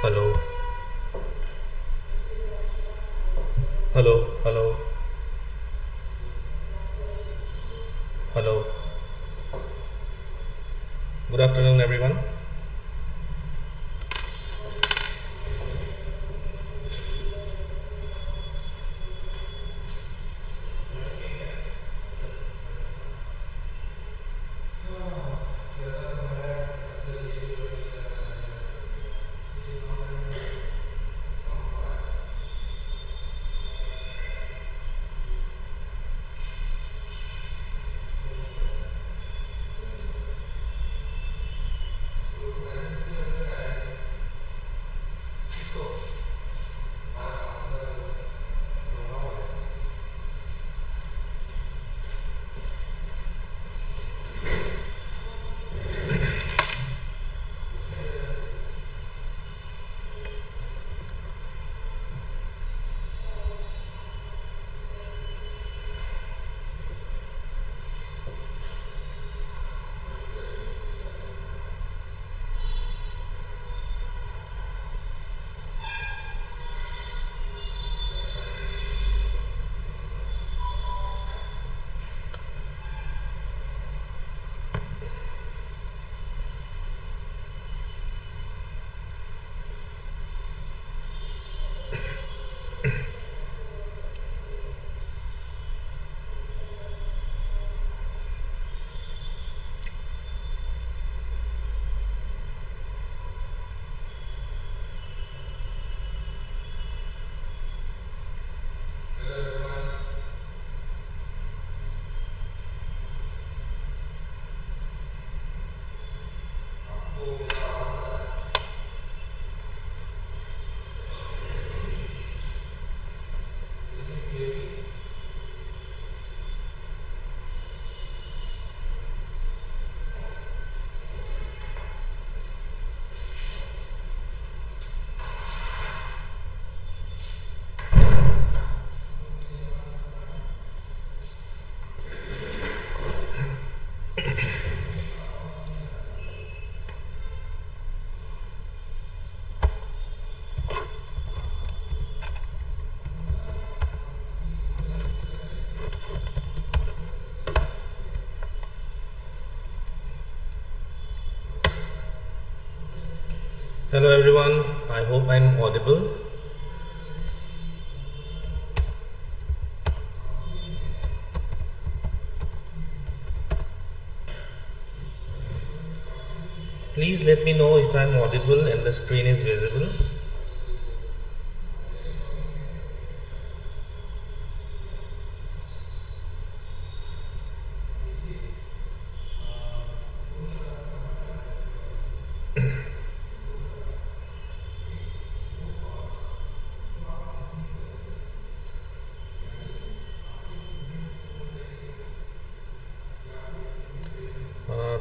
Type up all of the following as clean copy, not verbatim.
Hello, hello, hello, hello. Good afternoon, everyone. Hello, everyone. I hope I'm audible. Please let me know if I'm audible and the screen is visible.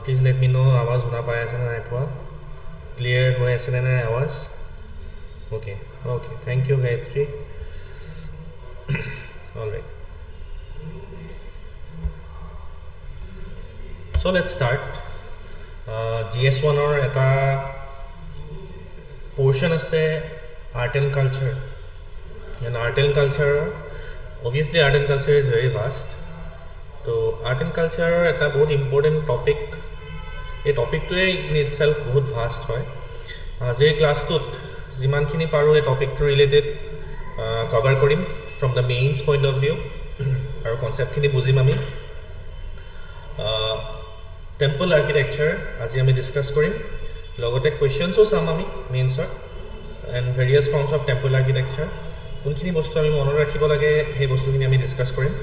Please let me know आवाज होना पाया से ना नहीं हुआ clear हुआ ऐसे ना आवाज okay thank you Gayatri all right so let's start GS1 or eta portion আছে art and culture and art and culture obviously art and culture is very vast so art and culture eta बहुत important topic এই টপিকটোৱে in ইটসেল্ফ বহুত vast হয় আজিৰ ক্লাছটোত যিমানখিনি পাৰোঁ এই টপিকটো ৰিলেটেড কভাৰ কৰিম from the mains point of view আৰু কনচেপ্টখিনি বুজিম আমি টেম্পল আৰ্কিটেকচাৰ আজি আমি ডিছকাছ কৰিম লগতে কুৱেশ্যনছো চাম আমি মেইনছৰ and various forms of temple architecture কোনখিনি বস্তু আমি মনত ৰাখিব লাগে সেই বস্তুখিনি আমি ডিছকাছ কৰিম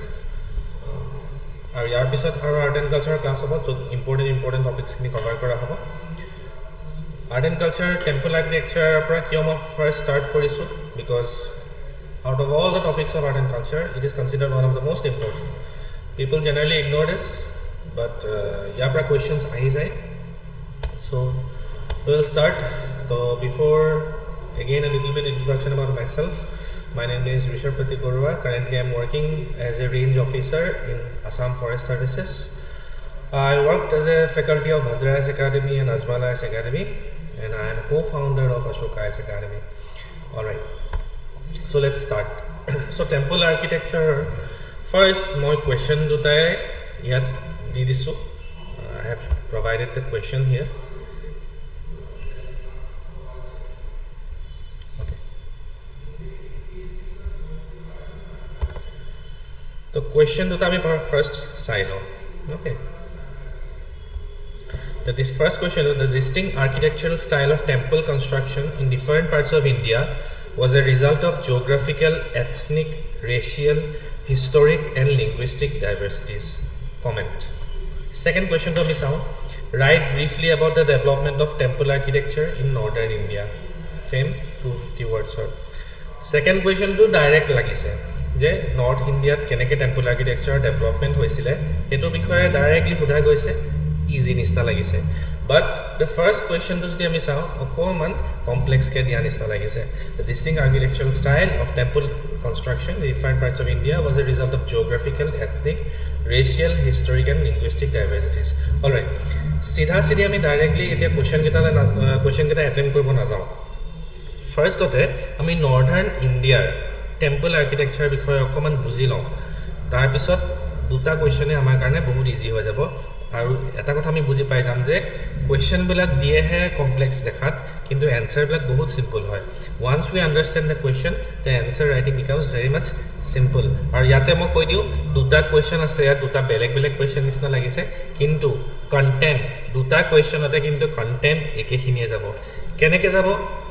আৰু ইয়াৰ পিছত আৰু আৰ্ট এণ্ড কালচাৰ ক্লাছ হ'ব য'ত ইম্পৰ্টেণ্ট টপিকছখিনি কভাৰ কৰা হ'ব আৰ্ট এণ্ড কালচাৰ টেম্পল আৰ্কিটেকচাৰৰ পৰা কিয় মই ফাৰ্ষ্ট ষ্টাৰ্ট কৰিছোঁ because out of all the topics of art and culture it is considered one of the most important people generally ignore this but ইয়াৰ পৰা questions আহি যায় চ' উইল ষ্টাৰ্ট ত' before again a little bit introduction about myself. My name is Rishabh Pratik Gorua. Currently I am working as a range officer in Assam Forest Services. I worked as a faculty of Bhadra IAS Academy and Ajmal IAS Academy and I am co-founder of Ashoka IS Academy. Alright, so let's start. So temple architecture, first my question dutai yat di disu. I have provided the question here. Okay. The question duta ami first side on. Okay. This first question, the distinct architectural style of temple construction in different parts of India was a result of geographical, ethnic, racial, historic and linguistic diversities. Comment. Second question to me sound. Write briefly about the development of temple architecture in northern India. Same 250 words sir. Second question to direct lagise. Je North India keneke temple architecture development hoisile eto bikhoye directly hudha goise easy nista lagise. But the first question to jodi ami sao okoman complex ke dia nista lagise. The distinct architectural style of temple construction in different parts of India was a result of geographical, ethnic, racial, historic and linguistic diversities. All right, sidha sidhi ami directly etia question keta attempt koribo na jao. First ote ami northern India temple architecture bikhoye okoman buji lom. Tar pisot duta question e amar karone bahut easy ho jabo. আৰু এটা কথা আমি বুজি পাই যাম যে question বিলাক দিয়ে হে কমপ্লেক্স দেখাত কিন্তু আনসাৰ বিলাক বহুত সিম্পল হয় once we understand the question the answer writing becomes very much simple আৰু ইয়াতে মই কৈ দিও দুটা কোৱেশ্চন আছে ইয়াত দুটা বেলেগ বেলেগ কোৱেশ্চন নিচিনা লাগিছে কিন্তু কন্টেন্ট দুটা কোৱেশ্চনতে কিন্তু কন্টেন্ট একেখিনিয়ে যাব কেনেকৈ যাব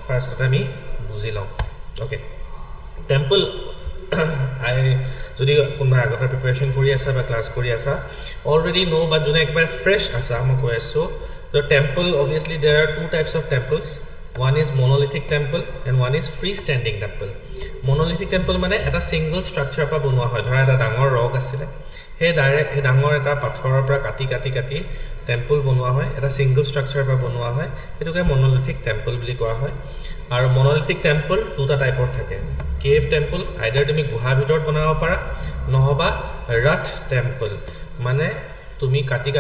ফাৰ্স্টত আমি বুজি লওঁ ওকে টেম্পল I যদি কোনবা আগতে প্ৰিপাৰেচন কৰি আছা বা ক্লাস কৰি আছা already know but june ekbar fresh asa mo ko eso the temple obviously there are two types of temples one is monolithic temple and one is freestanding temple monolithic temple mane eta single structure pa bonwa hoy dhara eta dangor rock asile he direct he dangor eta pathor pra kati temple bonwa hoy eta single structure pa bonwa hoy etu ke monolithic temple bili koa hoy আৰু monolithic temple দুটা টাইপৰ থাকে cave temple either তুমি গুহা ভিতৰত বনাব পাৰা নহবা rath temple মানে তুমি কাটি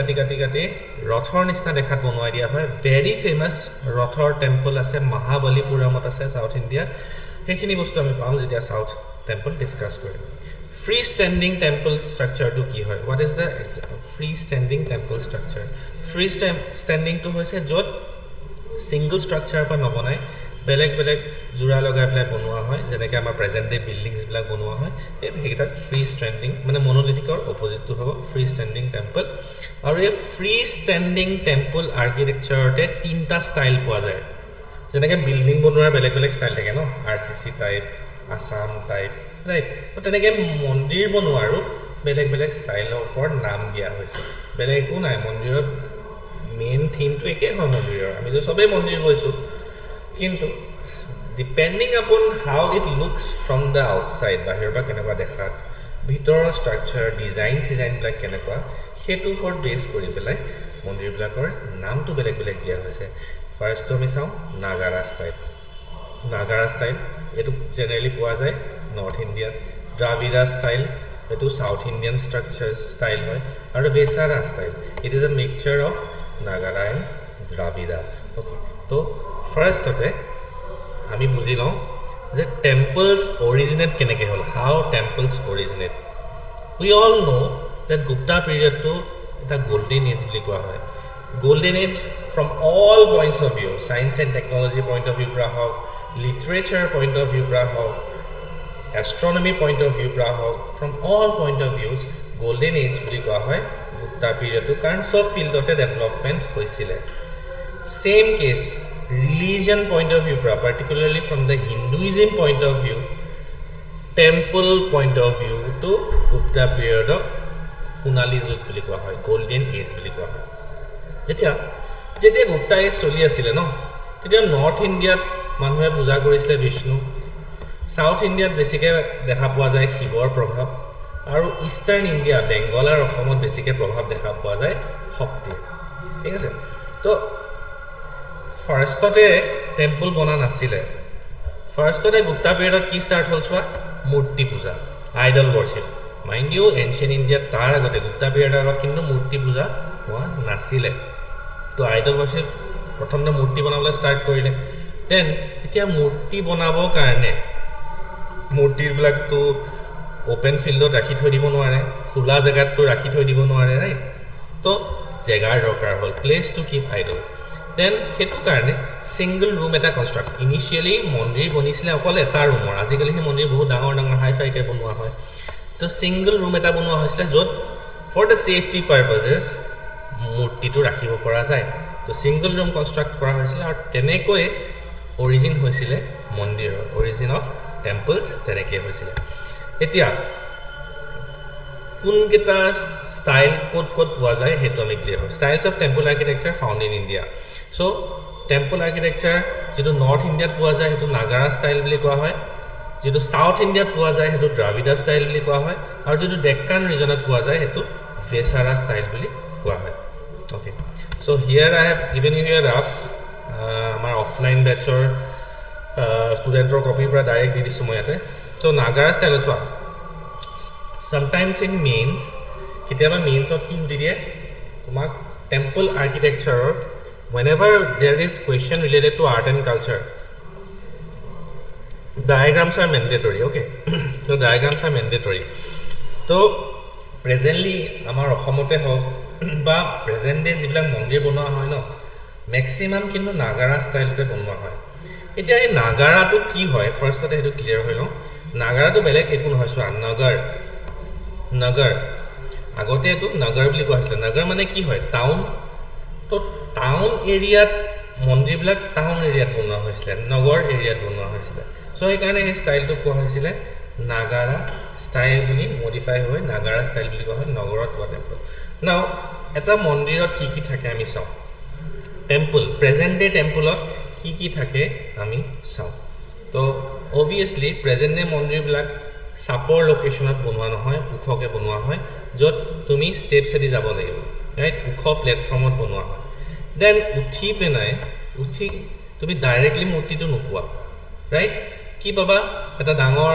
ৰথৰ নিচিনা দেখাত বনোৱাই দিয়া হয় very famous ৰথৰ temple আছে মহাবলীপুৰমত আছে সাউথ ইন্ডিয়া হেখিনি বস্তু আমি পাম যেতিয়া সাউথ temple ডিসকাস কৰিম freestanding temple structure to কি হয় what is the freestanding temple structure freestanding to হৈছে যত single structure pa nabonai বেলেগ জুৰা লগাই প্লাই বনোৱা হয় যেনেকৈ আমাৰ প্ৰেজেন্ট ডে বিল্ডিংছ বিলাক বনোৱা হয় এইটা ফ্ৰী ষ্টেণ্ডিং মানে মনোলিথিকৰ অপোজিট টু হ'ব ফ্ৰী ষ্টেণ্ডিং টেম্পল আৰু এই ফ্ৰী ষ্টেণ্ডিং টেম্পল আৰ্কিটেক্সাৰতে তিনটা ষ্টাইল পোৱা যায় যেনেকৈ বিল্ডিং বনোৱাৰ বেলেগ ষ্টাইল থাকে ন আৰসিসি টাইপ আসাম টাইপ ৰাইট তো তেনেকৈ মন্দিৰ বনোৱাৰো বেলেগ ষ্টাইলৰ ওপৰত নাম দিয়া হৈছে বেলেগ একো নাই মন্দিৰৰ মেইন থিমটো একে হয় মন্দিৰৰ আমি যে সবে মন্দিৰ গৈছো কিন্তু depending upon how it looks from the outside bahir ba kenekwa dekhat bhitor structure design বিলাক kenekwa hetu por base kori belai mondir bilakor naam to beleg dia hoise first to mi saw nagara style etu generally poa jay north india dravida style etu south indian structure style hoy aru vesara style it is a mixture of nagara and dravida okay to first ote ami buji long the temples originate keneke hol how temples originate we all know that gupta period to eta golden age bili koa hoy golden age from all points of view science and technology point of view pra hok literature point of view pra hok astronomy point of view pra hok from all point of views golden age bili koa hoy gupta period to karon sob field ote development hoisile same case religion point of view particularly from the Hinduism point of view temple point of view to Gupta period of Hunali Yug bili koa hoy golden age bili koa hoy etia jete Gupta age choli asile no tetia north India manhuye puja korisile Vishnu south India basically dekha poa jay Shivor prabhav aru eastern India Bengal ar Assomot basically prabhav dekha poa jay Shakti thik ase to ফাৰ্ষ্টতে temple বনা নাছিলে ফাৰ্ষ্টতে গুপ্তা পিৰিয়ডত কি start হ'ল সোৱা মূৰ্তি পূজা idol worship mind you ancient India তাৰ আগতে গুপ্তা পিৰিয়ডৰ আগত কিন্তু মূৰ্তি পূজা হোৱা নাছিলে তো আইডল worship প্ৰথমতে মূৰ্তি বনাবলৈ ষ্টাৰ্ট কৰিলে দেন এতিয়া মূৰ্তি বনাবৰ কাৰণে মূৰ্তিবিলাকটো ওপেন ফিল্ডত ৰাখি থৈ দিব নোৱাৰে খোলা জেগাতটো ৰাখি থৈ দিব নোৱাৰে ৰাইট তো জেগাৰ দৰকাৰ হ'ল place to keep idol then হেতু কাৰণে সিঙ্গল ৰুম এটা কনস্ট্ৰাক্ট ইনিশিয়ালি মন্দিৰ বনিছিলে অকল এটা ৰুমৰ আজিকালি হে মন্দিৰ বহুত ডাঙৰ ডাঙৰ হাই ফাই কে বনোৱা হয় তো সিঙ্গল ৰুম এটা বনোৱা হৈছিলে য'ত ফৰ দ্য সেফটি পাৰপাসেস মূৰ্তিটো ৰাখিব পৰা যায় তো সিঙ্গল ৰুম কনস্ট্ৰাক্ট কৰা হৈছিল আৰু তেনেকৈ অৰিজিন হৈছিলে মন্দিৰৰ অৰিজিন অফ টেম্পলছ তেনেকৈ হৈছিল এতিয়া কোন কেটা style code পোৱা যায় হেতু আমি ক্লিয়াৰ হয় styles of temple architecture found in India so temple architecture যেটো নৰ্থ ইণ্ডিয়াত পোৱা যায় হেতু নাগাৰা ষ্টাইল বুলি কোৱা হয় যেটো সাউথ ইণ্ডিয়াত পোৱা যায় হেতু দ্ৰাবিড়া ষ্টাইল বুলি কোৱা হয় আৰু যেটো ডেক্কান ৰিজনত পোৱা যায় হেতু ভেসাৰা ষ্টাইল বুলি কোৱা হয় okay so here I have given you a rough আমাৰ অফলাইন বেচৰ ষ্টুডেন্টৰ কপি পৰা ডাইৰেক্ট দি দিছো মই ইয়াতে so নাগাৰা ষ্টাইল চোৱা sometimes in means কেতিয়াবা means of কি দি দিয়ে তোমাক temple architecture whenever there is question related to art and culture diagrams are mandatory okay so diagrams are mandatory so presently আমাৰ অসমতে হওক বা present day যিবিলাক মন্দিৰ বনোৱা হয় ন maximum কিন্তু নাগাৰা ষ্টাইলতে বনোৱা হয় এতিয়া এই নাগাৰাটো কি হয় ফাৰ্ষ্টতে হেতু ক্লিয়াৰ হৈ লওঁ নাগাৰাটো বেলেগ একো নহয় চোৱা নগৰ আগতে এটো নগৰ বুলি কোৱা হৈছিল নগৰ মানে কি হয় টাউন তো টাউন এৰিয়াত মন্দিৰবিলাক টাউন এৰিয়াত বনোৱা হৈছিল নগৰ এৰিয়াত বনোৱা হৈছিল সো এই কাৰণে এই ষ্টাইলটো কোৱা হৈছিল নাগাৰা ষ্টাইল বুলি মডিফাই হৈ নাগাৰা ষ্টাইল বুলি কোৱা হয় নগৰত পোৱা টেম্পল নাও এটা মন্দিৰত কি থাকে আমি চাও টেম্পল প্ৰেজেন্ট ডে টেম্পলত কি থাকে আমি চাও তো obviously প্ৰেজেন্ট ডে মন্দিৰবিলাক সাপৰ লোকেশনত বনোৱা নহয় উখকে বনোৱা হয় যত তুমি স্টেপছ এদি যাব লাগিব ৰাইট উখ প্ল্যাটফৰ্মত বনোৱা হয় দেন উঠি তুমি ডাইৰেক্টলি মূৰ্তিটো নোপোৱা ৰাইট কি পাবা এটা ডাঙৰ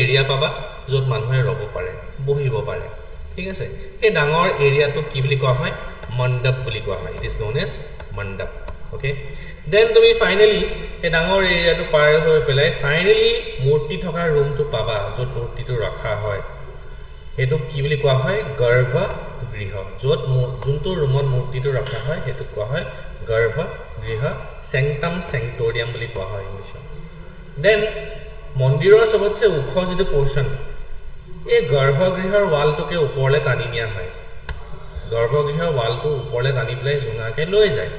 এৰিয়া পাবা যত মানুহে ৰব পাৰে বহিব পাৰে ঠিক আছে এই ডাঙৰ এৰিয়াটো কি বুলি কোৱা হয় মণ্ডপ বুলি কোৱা হয় ইট ইজ নন এজ মণ্ডপ okay then তুমি ফাইনালি এই ডাঙৰ এৰিয়াটো পাৰ হৈ পেলাই ফাইনালি মূৰ্তি থকা ৰুমটো পাবা যত মূৰ্তিটো ৰখা হয় হেতু কি বুলি কোৱা হয় গৰ্ভ গৃহ যত যোনটো ৰুমত মূৰ্তিটো ৰখা হয় হেতু কোৱা হয় গৰ্ভ গৃহ সেংটাম সেংটোৰিয়াম বুলি কোৱা হয় ইংলিছত দেন মন্দিৰৰ সবতছে উখ যেটো পোৰশন এই গৰ্ভ গৃহৰ ৱালটোকে ওপৰলে টানি নিয়া হয় গৰ্ভ গৃহৰ ৱালটো ওপৰলে টানি পেলাই জুঙাকে লৈ যায়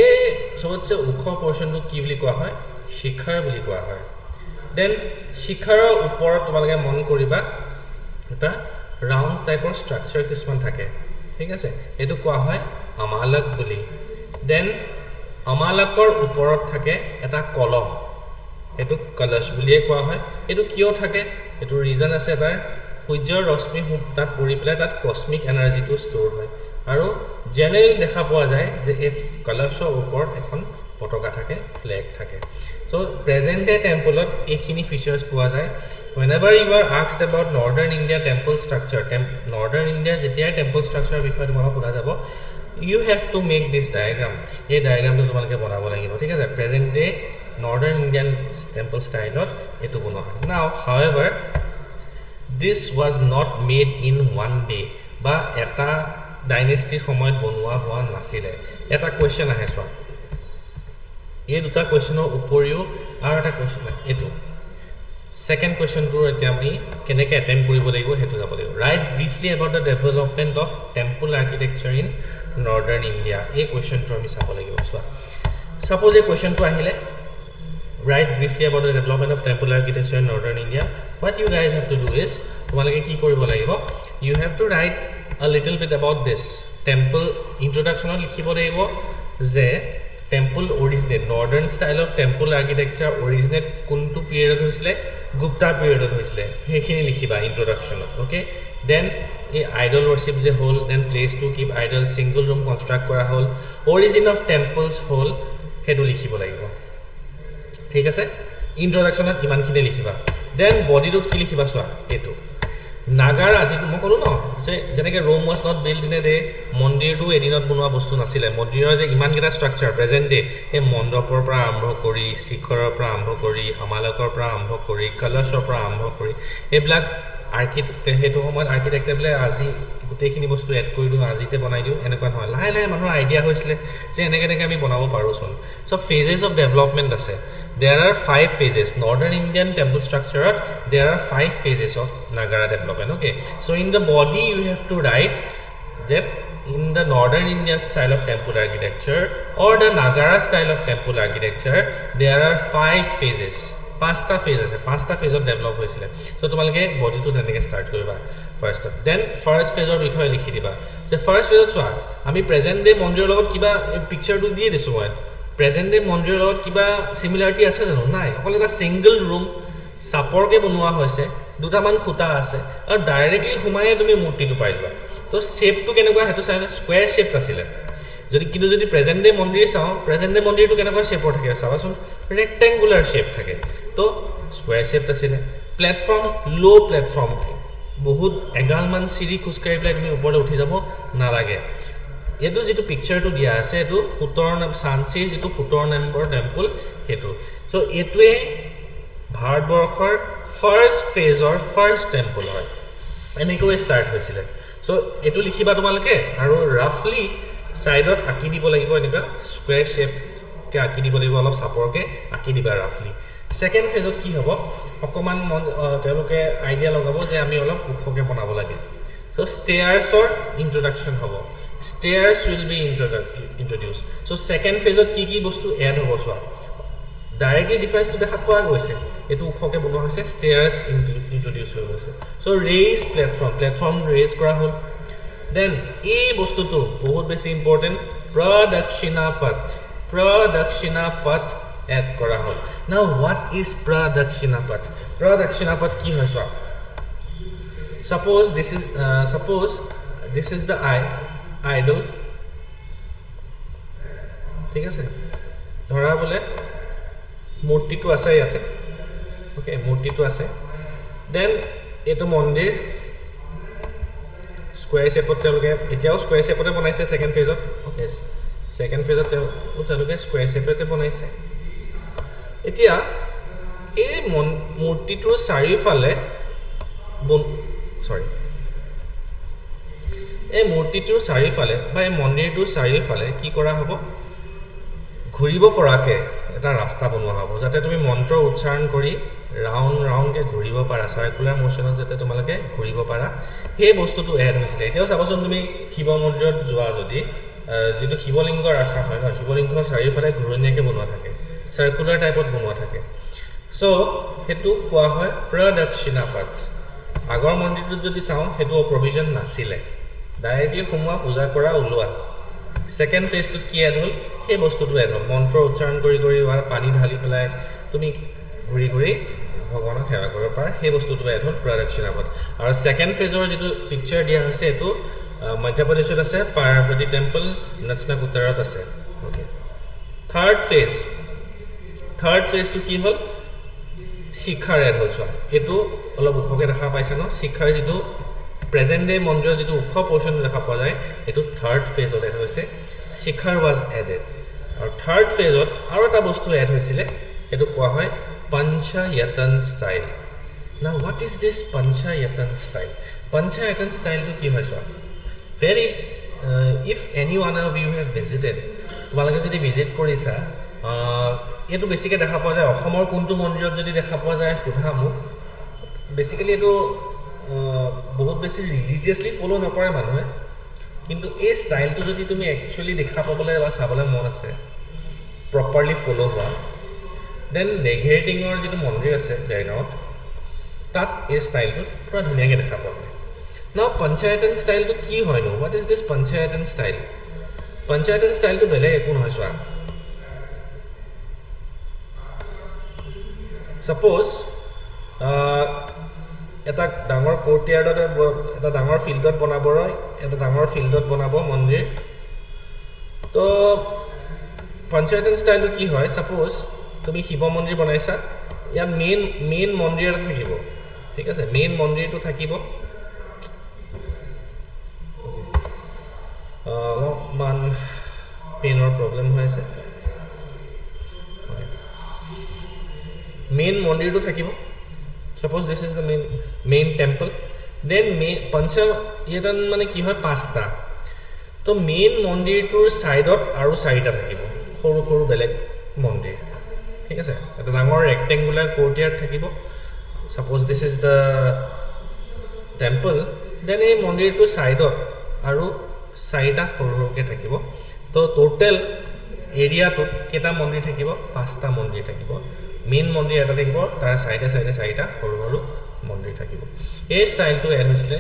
এই সবতছে উখ পোৰশনটো কি বুলি কোৱা হয় শিখৰ বুলি কোৱা হয় দেন শিখৰৰ ওপৰত তোমালোকে মন কৰিবা এটা ৰাউন্ড টাইপৰ ষ্ট্ৰাকচাৰ কিছুমান থাকে ঠিক আছে এটো কোৱা হয় আমালক বুলি দেন আমালকৰ ওপৰত থাকে এটা কলহ এটো কলশ বুলিয়ে কোৱা হয় এটো কিয় থাকে এটো ৰিজন আছে তাৰ সূৰ্যৰ ৰশ্মি তাত পৰি পেলাই তাত কসমিক এনাৰ্জিটো ষ্টৰ হয় আৰু জেনেৰেল দেখা পোৱা যায় যে এই কলশৰ ওপৰত এখন পতাকা থাকে ফ্ল্যাগ থাকে সো প্ৰেজেন্ট ডে টেম্পলত এইখিনি ফিচাৰ্স পোৱা যায় whenever you are asked about northern India temple structure northern India যেতিয়া temple structure বিষয়ে তোমাক সোধা যাব you have to make this diagram এই ডায়াগ্ৰামটো তোমালোকে বনাব লাগিব ঠিক আছে present day northern Indian temple style এটো বনোৱা হয় now however this was not made in one day বা এটা ডাইনেষ্টিৰ সময়ত বনোৱা হোৱা নাছিলে এটা কোৱেশ্চন আহে চোৱা এই দুটা কোৱেশ্চনৰ উপৰিও আৰু এটা কোৱেশ্চন এটো সেকেন্ড কোৱেশ্চনটো এতিয়া আমি কেনেকৈ এটেম্প কৰিব লাগিব হেতু যাব লাগিব right briefly about the development of temple architecture in northern India এই কোৱেশ্চনটো আমি চাব লাগিব চোৱা suppose এই কোৱেশ্চনটো আহিলে write briefly about the development of temple architecture in northern India what you guys have to do is তোমালোকে কি কৰিব লাগিব you have to write a little bit about this temple introduction লিখিব লাগিব যে temple originate northern style of temple architecture originate কোনটো period হৈছিলে Gupta period হৈছিলে হেখিনি লিখিবা introduction okay then a idol worship যে হল then place to keep idol single room construct কৰা হল origin of temples হল হেতু লিখিব লাগিব ঠিক আছে ইন্ট্ৰোডাকশনত ইমানখিনি লিখিবা দেন বডিটোত কি লিখিবা চোৱা এটো নাগাৰ আজি মই ক'লো ন যে যেনেকৈ Rome was not built in a day মন্দিৰটো এদিনত বনোৱা বস্তু নাছিলে মন্দিৰৰ যে ইমানকেইটা ষ্ট্ৰাকচাৰ প্ৰেজেণ্ট ডে সেই মণ্ডপৰ পৰা আৰম্ভ কৰি শিখৰৰ পৰা আৰম্ভ কৰি আমালকৰ পৰা আৰম্ভ কৰি কলশৰ পৰা আৰম্ভ কৰি এইবিলাক আৰ্কিটেক্টে সেইটো সময়ত আৰ্কিটেক্টে বোলে আজি গোটেইখিনি বস্তু এড কৰি দিওঁ আজিতে বনাই দিওঁ এনেকুৱা নহয় লাহে লাহে মানুহৰ আইডিয়া হৈছিলে যে এনেকৈ এনেকৈ আমি বনাব পাৰোঁচোন চ' ফেজেছ অফ ডেভেলপমেণ্ট আছে There are 5 phases. Northern Indian temple structure, there are 5 phases of Nagara development. Okay. So in the body, you have to write that in the Northern Indian style of temple architecture or the Nagara style of temple architecture, there are 5 phases. 5 phases. 5 phases of develop hoisile. So tomalke body to teneke start koriba first. Then first phase or bikhoy likhi diba. The first phase chua. Ami present day mondir logot kiba picture to diye disu moi. Present day মন্দিৰৰ লগত কিবা similarity আছে জানো নাই অকল এটা single room চাপৰকৈ বনোৱা হৈছে দুটামান খুঁটা আছে আৰু ডাইৰেক্টলি সোমায়ে তুমি মূৰ্তিটো পাই যোৱা তো শ্বেপটো কেনেকুৱা সেইটো চাই স্কুৱেৰ শ্বেপ আছিলে কিন্তু যদি প্ৰেজেণ্ট ডে মন্দিৰ চাওঁ প্ৰেজেণ্ট ডে মন্দিৰটো কেনেকুৱা শ্বেপৰ থাকে চাবাচোন ৰেক্টেংগুলাৰ শ্বেপ থাকে তো স্কুৱেৰ শ্বেপ আছিলে প্লেটফৰ্ম ল' প্লেটফৰ্ম বহুত এগালমান চিৰি খোজকাঢ়ি পেলাই তুমি ওপৰলৈ উঠি যাব নালাগে এইটো যেটো পিকচাৰটো দিয়া আছে এটো 17 সানচিৰ যেটো 17 নম্বৰ টেম্পল হেতু সো এটোৱে ভাৰতবৰ্ষৰ ফাৰ্স্ট ফেজৰ ফাৰ্স্ট টেম্পল হয় এনেকৈ ষ্টাৰ্ট হৈছিল সো এটো লিখিবা তোমালকে আৰু ৰাফলি সাইডত আকি দিব লাগিব এনেকা স্কয়াৰ শেপ কে আকি দিব লাগিব অলপ সাপৰকে আকি দিবা ৰাফলি সেকেন্ড ফেজত কি হ'ব অকমান তেওঁলোকে আইডিয়া লগাব যে আমি অলপ উখকে বনাব লাগে সো ষ্টেয়াৰ্ছৰ ইন্ট্ৰোডাকচন হ'ব Stairs will be introduced. So second phase of kiki bostu add hobo swa. Directly difference to dekha poa goise. Etu ukhoke bonoa hoise stairs introduce hoye goise. So raised platform raise kora hol. Then e bostu to bahut beshi important pradakshina path add kora hol. Now what is pradakshina path? Pradakshina path ki hoy swa. Suppose this is the idol ঠিক আছে ধৰা বলে মূৰ্তিটো আছে ইয়াতে okay মূৰ্তিটো আছে then এটো মন্দিৰ স্কয়াৰ শেপত তেওঁলোকে এতিয়াও স্কয়াৰ শেপতে বনাইছে সেকেন্ড ফেজত ওকে সেকেন্ড ফেজত তেওঁলোকে স্কয়াৰ শেপতে বনাইছে এতিয়া এই মূৰ্তিটোৰ চাৰিওফালে এই মূৰ্তিটোৰ চাৰিওফালে বা এই মন্দিৰটোৰ চাৰিওফালে কি কৰা হ'ব ঘূৰিব পৰাকে এটা ৰাস্তা বনোৱা হ'ব যাতে তুমি মন্ত্ৰ উচ্চাৰণ কৰি ৰাউণ্ডকে ঘূৰিব পাৰা সাৰ্কুলাৰ মোশনত যাতে তোমালোকে ঘূৰিব পাৰা সেই বস্তুটো এড হৈছিল এতিয়াও চাবচোন তুমি শিৱ মন্দিৰত যোৱা যদি যেটো শিৱলিংগ ৰাখা হয় ন শিৱলিংগৰ চাৰিওফালে ঘূৰণীয়াকে বনোৱা থাকে সাৰ্কুলাৰ টাইপত বনোৱা থাকে সো হেতু কোৱা হয় প্ৰদক্ষিণা পথ আগৰ মন্দিৰটোত যদি চাওঁ হেতু প্ৰভিজন নাছিলে ডাইৰেক্টলি সোমোৱা পূজা কৰা উলোৱা সেকেন্ড ফেজটো কি এড হল এই বস্তুটো এড হল মন্ত্ৰ উচ্চাৰণ কৰি পানী ঢালি পেলাই তুমি ঘূৰি ভগৱানক সেৱা কৰিব পাৰা সেই বস্তুটো এড হল প্ৰদক্ষিণা পথ আৰু সেকেন্ড ফেজৰ যেটো পিকচাৰ দিয়া হৈছে এটো মধ্যপ্ৰদেশত আছে পাৰ্বতী টেম্পল নচনাকুটাৰত আছে ওকে থাৰ্ড ফেজটো কি হল শিখাৰ এড হল চোৱা এটো অলপ উখকে দেখা পাইছে ন শিখাৰ যেটো প্ৰেজেন্ট ডে মন্দিৰৰ যেটো উখ পোৰ্শন দেখা পোৱা যায় এটো থাৰ্ড ফেজত এড হৈছে শিখাৰ was added আৰু থাৰ্ড ফেজত আৰু এটা বস্তু এড হৈছিল এটো কোৱা হয় panchayatan style now what is this panchayatan style to কি হয় চোৱা very if any one of you have visited তোমালোকে যদি ভিজিট কৰিছা এটো বেছিকৈ দেখা পোৱা যায় অসমৰ কোনটো মন্দিৰত যদি দেখা পোৱা যায় সুধা মোক বেসিক্যালি এটো বহুত বেছি ৰিলিজিয়াছলি ফলো নকৰে মানুহে কিন্তু এই ষ্টাইলটো যদি তুমি একচুয়ালি দেখা পাবলৈ বা চাবলৈ মন আছে প্ৰপাৰলি ফলো হোৱা দেন নেঘেটিঙৰ যেটো মন্দিৰ আছে বেৰগাঁৱত তাত এই ষ্টাইলটো পুৰা ধুনীয়াকৈ দেখা পোৱা যায় নাও পঞ্চায়তন ষ্টাইলটো কি হয় নো হোৱাট ইজ দিছ পঞ্চায়তন ষ্টাইলটো বেলেগ একো নহয় চোৱা সাপোজ এটা ডাঙৰ কোৰ্টয়াৰ্ডত এটা ডাঙৰ ফিল্ডত বনাব মন্দিৰ তো পঞ্চায়তন ষ্টাইলটো কি হয় সাপোজ তুমি শিৱ মন্দিৰ বনাইছা ইয়াত মেইন মন্দিৰ এটা থাকিব ঠিক আছে মেইন মন্দিৰটো থাকিব অলপমান পেইনৰ প্ৰব্লেম হৈ আছে মেইন মন্দিৰটো থাকিব suppose this is the main temple then main pancha yetan mane ki hoy pasta to main mondirtur side ot aru saita thakibo horu horu beleg mondir thik ase eta dangor rectangular courtyard thakibo suppose this is the temple then ei mondirtur side ot aru saita horu horu ke thakibo to total area tot keta mondir thakibo pasta mondir thakibo main মন্দিৰ এটা থাকিব তাৰ সাইডে সাইডে সাইটা সৰু সৰু মন্দিৰ থাকিব এই ষ্টাইলটো এড হৈছিলে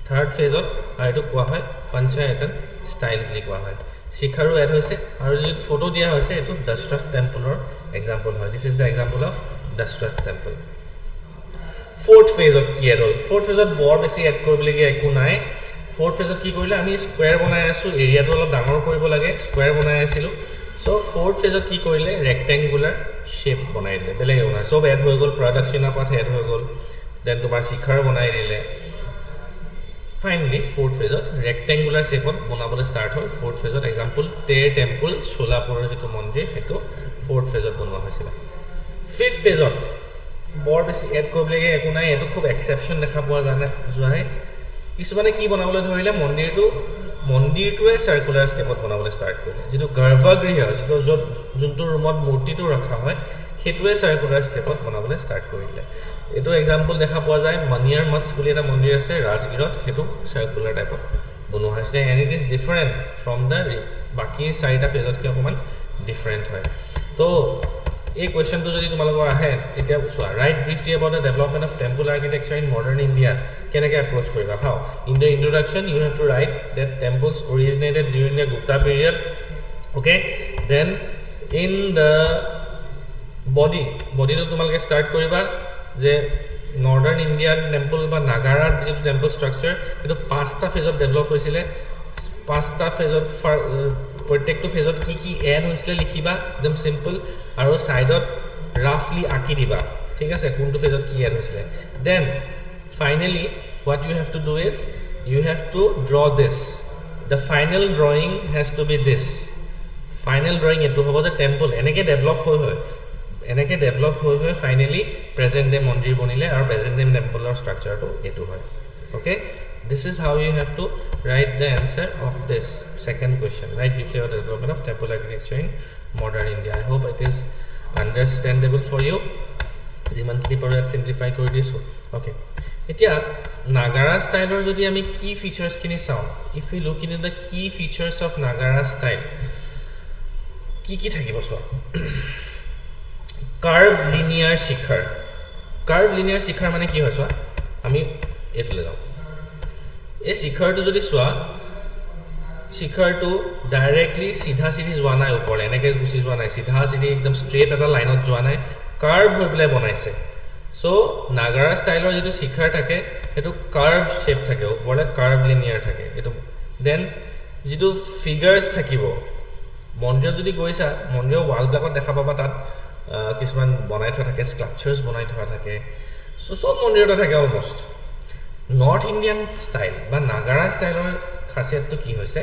থাৰ্ড ফেজত আৰু এটো কোৱা হয় পঞ্চায়তন ষ্টাইল বুলি কোৱা হয় শিখাৰো এড হৈছে আৰু যি ফটো দিয়া হৈছে এটো দশৰথ টেম্পলৰ এক্সাম্পল হয় this is the example of Dasharath temple fourth ফেজত কি এড হ'ল ফোৰ্থ ফেজত বৰ বেছি এড কৰিবলগীয়া একো নাই ফোৰ্থ ফেজত কি কৰিলে আমি স্কয়াৰ বনাই আছো এৰিয়াটো অলপ ডাঙৰ কৰিব লাগে স্কয়াৰ বনাই আছিলো সো ফোৰ্থ ফেজত কি কৰিলে ৰেক্টেংগুলাৰ শেপ বনাই দিলে বেলেগে বনাই সব এড হৈ গল প্ৰডাকশন অফ এড হৈ গল দেন তোমাৰ শিখাৰ বনাই দিলে ফাইনালি ফোৰ্থ ফেজত ৰেক্টেংগুলাৰ শেপত বনাবলৈ ষ্টাৰ্ট হ'ল ফোৰ্থ ফেজত এক্সাম্পল তেৰ টেম্পল সোলাপুৰৰ যেটো মন্দিৰ হেতু ফোৰ্থ ফেজত বনোৱা হৈছিল ফিফথ ফেজত বৰ বেছি এড কৰিবলগীয়া একো নাই এটো খুব এক্সেপশন দেখা পোৱা যায় কিছুমানে কি বনাবলৈ ধৰিলে মন্দিৰটোৱে সাৰ্কুলাৰ ষ্টেপত বনাবলৈ ষ্টাৰ্ট কৰিলে যেটো গৰ্ভগৃহ যেটো যোনটো ৰুমত মূৰ্তিটো ৰখা হয় হেতুৱে সাৰ্কুলাৰ ষ্টেপত বনাবলৈ ষ্টাৰ্ট কৰিলে এটো এক্সাম্পল দেখা পোৱা যায় মনিয়াৰ মঠ বুলি এটা মন্দিৰ আছে ৰাজগিৰত হেতু সাৰ্কুলাৰ টাইপত বনোৱা হৈছে and it is different from the বাকি চাৰিটা ফেজত কি অকমান ডিফাৰেণ্ট হয় তো এই কোৱেশ্চনটো যদি তোমালোকৰ আহে এতিয়া চোৱা write briefly about the development of temple architecture in modern India কেনেকৈ এপ্ৰোচ কৰিবা how in the introduction you have to write that temples originated during the Gupta period okay then in the বডিটো তোমালোকে ষ্টাৰ্ট কৰিবা যে northern Indian temple বা নাগাৰাত যেটো temple structure সেইটো পাঁচটা ফেজত ডেভেলপ হৈছিলে পাঁচটা ফেজত প্ৰত্যেকটো ফেজত কি এড হৈছিলে লিখিবা একদম সিম্পল আৰু সাইডত ৰাফলি আঁকি দিবা ঠিক আছে কোনটো ফেজত কি এড হৈছিলে then finally what you have to do is you have to draw this the final drawing has to be this final drawing etu hobo je temple eneke develop hoy finally present day mondir bonile aru present day temple or structure to etu hoy okay this is how you have to write the answer of this second question right briefly about the development of temple architecture in modern India I hope it is understandable for you jimankhini pore simplify kori disu okay etia nagara style or jodi ami key features kini saw if we look into the key features of nagara style ki thakibo so curved linear shikhar mane ki hoy so ami etule jao এই শিখৰটো যদি সোৱা শিখৰটো directly সিধা সিধি যোৱা নাই ওপৰ এনেকে গুছি যোৱা নাই সিধা সিধি একদম ষ্ট্ৰেট এটা লাইনত যোৱা নাই কাৰ্ভ হৈ পেলাই বনাইছে সো নাগাৰা ষ্টাইলৰ যেটো শিখৰ থাকে এটো কাৰ্ভ শেপ থাকে ওপৰলে কাৰ্ভ লিনিয়াৰ থাকে এটো দেন যেটো ফিগাৰস থাকিব মন্দিৰত যদি গৈছা মন্দিৰৰ ওয়াল ব্লকত দেখা পাবা তাত কিছুমান বনাই থোৱা থাকে স্ট্ৰাকচাৰস বনাই থোৱা থাকে সো সব মন্দিৰত থাকে অলমোস্ট নৰ্থ ইণ্ডিয়ান ষ্টাইল বা নাগাৰা ষ্টাইলৰ খাসিয়তটো কি হৈছে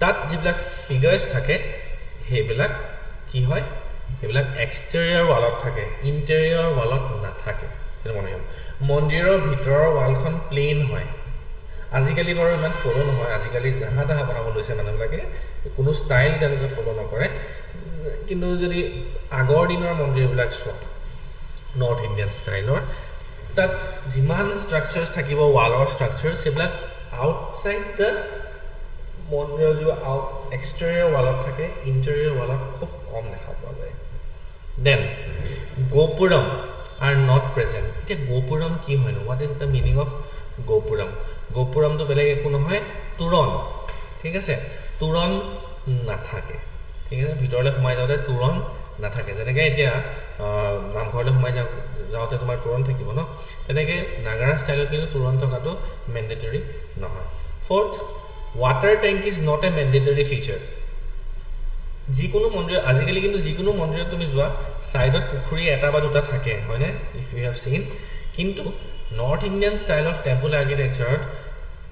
তাত যিবিলাক ফিগাৰস থাকে হেবিলাক কি হয় হেবিলাক এক্সটেৰিয়ৰ ৱালত থাকে ইন্টেৰিয়ৰ ৱালত নাথাকে এটো মনে মন্দিৰৰ ভিতৰৰ ৱালখন প্লেন হয় আজিকালি বাৰু ইমান ফলো নহয় আজিকালি জাহা তাহা বনাব লৈছে মানুহবিলাকে কোনো ষ্টাইল তেওঁলোকে ফলো নকৰে কিন্তু যদি আগৰ দিনৰ মন্দিৰবিলাক চোৱা নৰ্থ ইণ্ডিয়ান ষ্টাইলৰ that jiman structures thakibo wall structures sebla outside the mondir jo out exterior wall thake interior wall khub kom dekha pa jay then gopuram are not present te gopuram ki hoy no what is the meaning of gopuram to beleg ekku nohoy turon thik ase turon na thake thik ase bitorle humai jaote turon na thake jeneke etia namghorle humai যাওতে তোমাৰ তুৰণ থাকিব ন তেনেকে নাগাৰা ষ্টাইলৰ কিন্তু তুৰণ থকাটো mandatory নহয় fourth water tank is not a mandatory feature যিকোনো মন্দিৰ আজিকালি কিন্তু যিকোনো মন্দিৰত তুমি যোৱা সাইডত পুখুৰী এটা বা দুটা থাকে হয়নে ইফ ইউ হ্যাভ সিন কিন্তু north Indian style of temple আৰ্কিটেকচাৰত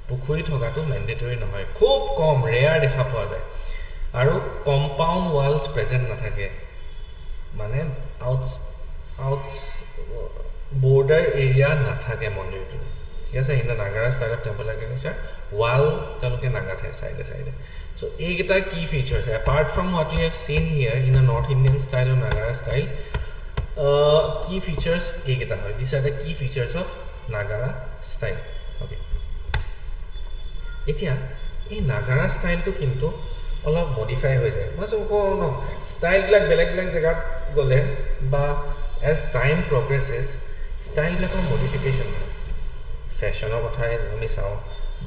পুখুৰী থকাটো ম্যান্ডেটৰি নহয় খুব কম ৰেয়াৰ দেখা পোৱা যায় আৰু কম্পাউণ্ড ৱালছ প্ৰেজেন্ট নাথাকে মানে আউট border area নাথাকে মন্দিৰটো ঠিক আছে ইন নাগাৰা ষ্টাইল অফ টেম্পল আৰ্কিটেক্চাৰ wall তেওঁলোকে নাগাথে সাইডে সাইডে so এইটা কি ফিচাৰ্স apart from what you have seen here in a north indian style or nagara style key features এইটা হয় these are the key features of nagara style okay এতিয়া এই নাগাৰা ষ্টাইলটো কিন্তু অলপ মডিফাই হৈ যায় মানে কোনো ষ্টাইল বিলাক বেলেগ বেলেগ জায়গা গলে বা as time progresses style like a modification fashion of what I saw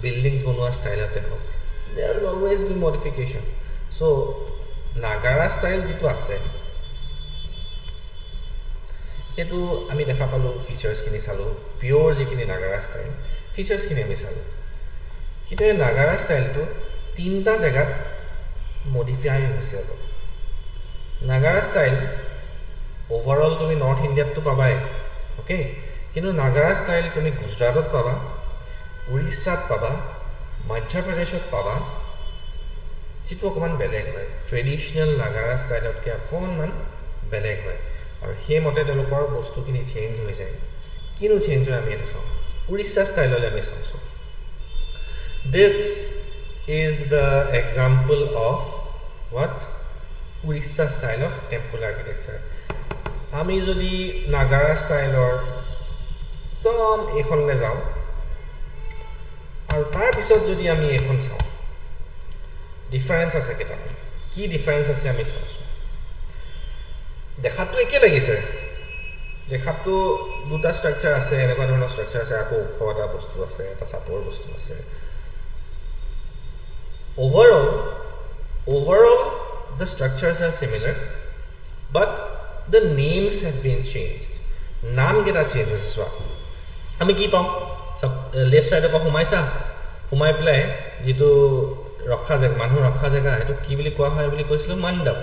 buildings bonua style ate ho there will always be modification so nagara style jitu ase etu ami dekha palo features kini salo pure jikini nagara style features kini ami salo kite nagara style to tinta jaga modify hoise nagara style overall to north india to pabai okay কিন্তু নাগাৰা style তুমি গুজৰাটত পাবা উৰিষ্যাত পাবা মধ্য প্ৰদেশত পাবা যেটো অকমান বেলেগ হয় ট্ৰেডিশনাল নাগাৰা ষ্টাইলতকে অকমান বেলেগ হয় আৰু সেই মতে তেওঁলোকৰ বস্তুখিনি চেঞ্জ হৈ যায় কিনো চেঞ্জ হয় আমি এটা চাওঁ উৰিষ্যা ষ্টাইললে আমি চাওঁ this is the example of what Orissa style of temple architecture আমি যদি নাগাৰা ষ্টাইলৰ তম এখনলে যাও আৰু তাৰ পিছত যদি আমি এখন চাও ডিফাৰেন্স আছে কেটা কি ডিফাৰেন্স আছে আমি চাও দেখাটো একে লাগিছে দেখাটো দুটা স্ট্ৰাকচাৰ আছে এনেকুৱা ধৰণৰ স্ট্ৰাকচাৰ আছে আকৌ ওখটা বস্তু আছে এটা চাপৰ বস্তু আছে overall the structures are similar but the names have been changed নাম কেটা চেঞ্জ হৈছে সোৱা আমি কি পাও সব লেফট সাইডৰ পৰা হুমাই প্লাই যেটো ৰখা জায়গা মানুহ ৰখা জায়গা এটো কি বুলি কোৱা হয় বুলি কৈছিল মণ্ডপ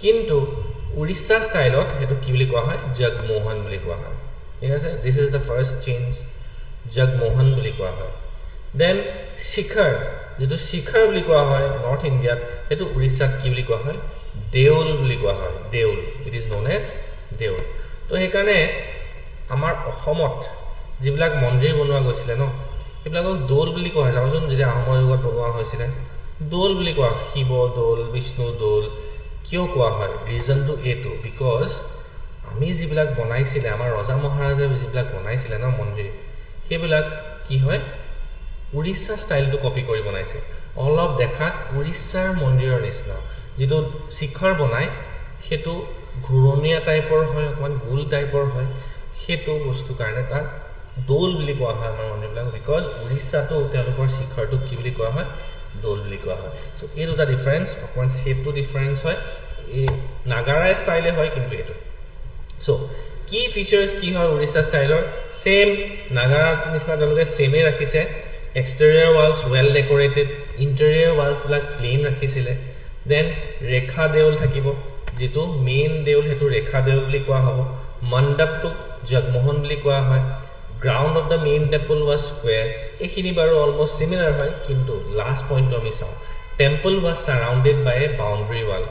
কিন্তু উৰিষ্যা ষ্টাইলত এটো কি বুলি কোৱা হয় জগমোহন বুলি কোৱা হয় ঠিক আছে this is the first change Jagmohan বুলি কোৱা হয় then শিখৰ যেটো শিখৰ বুলি কোৱা হয় নৰ্থ ইণ্ডিয়াত এটো উৰিষ্যাত কি বুলি কোৱা হয় দেউল বুলি কোৱা হয় দেউল it is known as দেউল তো হেকানে আমাৰ অসমত যিবিলাক মন্দিৰ বনোৱা গৈছিল ন এবিলাকক দৌল বুলি কোৱা হয় যাওজন যদি আহোমৰ যুগত বনোৱা হৈছিল দৌল বুলি কোৱা শিৱ দৌল বিষ্ণু দৌল কিয় কোৱা হয় ৰিজন টু এটো বিকজ আমি যিবিলাক বনাইছিল আমাৰ ৰজা মহাৰাজা যিবিলাক বনাইছিল ন মন্দিৰ হেবিলাক কি হয় উৰিষ্যা ষ্টাইলটো কপি কৰি বনাইছে অলপ দেখাত উৰিষ্যাৰ মন্দিৰৰ নিচিনা যেটো শিখৰ বনাই হেতু ঘুৰণিয়া টাইপৰ হয় অকমান গোল টাইপৰ হয় হেতু বস্তু কাৰণে তাক দৌল বুলি কোৱা হয় আমাৰ মন্দিৰবিলাক বিকজ উৰিষ্যাটো তেওঁলোকৰ শিখৰটো কি বুলি কোৱা হয় দৌল বুলি কোৱা হয় সো এই দুটা ডিফাৰেন্স অকমান শেপটো ডিফাৰেন্স হয় এই নাগাৰা ষ্টাইলে হয় কিন্তু এটো সো কি ফিচাৰ্স কি হয় উৰিষ্যা ষ্টাইলৰ সেম নাগাৰা নিচিনা তেওঁলোকে সেমে ৰাখিছে exterior walls well decorated interior walls black plain ৰাখিছিলে then ৰেখা দেউল থাকিব যেটো মেইন দেউল হেতু ৰেখা দেউল বুলি কোৱা হ'ব মণ্ডপটো জগমোহন বুলি কোৱা হয় ground of the main temple was square এখিনি বাৰু almost similar হয় কিন্তু last point আমি চাও temple was surrounded by a boundary wall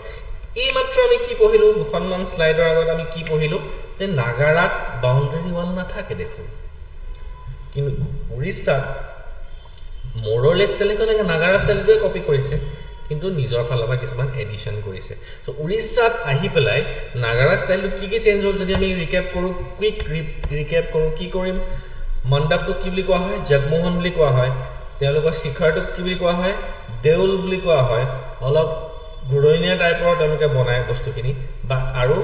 এই মাত্ৰ আমি কি পঢ়িলো দুখনমান স্লাইডৰ আগত আমি কি পঢ়িলো যে নাগাৰাত বাউন্ডাৰী ওয়াল না থাকে দেখো কিন্তু উৰিষ্যা মোৰলেস তেলেকনে নাগাৰা ষ্টাইলটোৱে কপি কৰিছে কিন্তু নিজৰ ফালবা কিছুমান এডিশন কৰিছে সো উৰিষ্যাত আহি পেলাই নাগাৰা ষ্টাইলটো কি চেঞ্জ হ'ল যদি আমি ৰিক্যাপ কৰো কুইক ৰিক্যাপ কৰো কি কৰিম মণ্ডপটো কি বুলি কোৱা হয় জগমোহন বুলি কোৱা হয় তেওঁলোকৰ শিখৰটো কি বুলি কোৱা হয় দেউল বুলি কোৱা হয় অলপ ঘুৰণিয়া টাইপৰ তেওঁলোকে বনায় বস্তুখিনি বা আৰু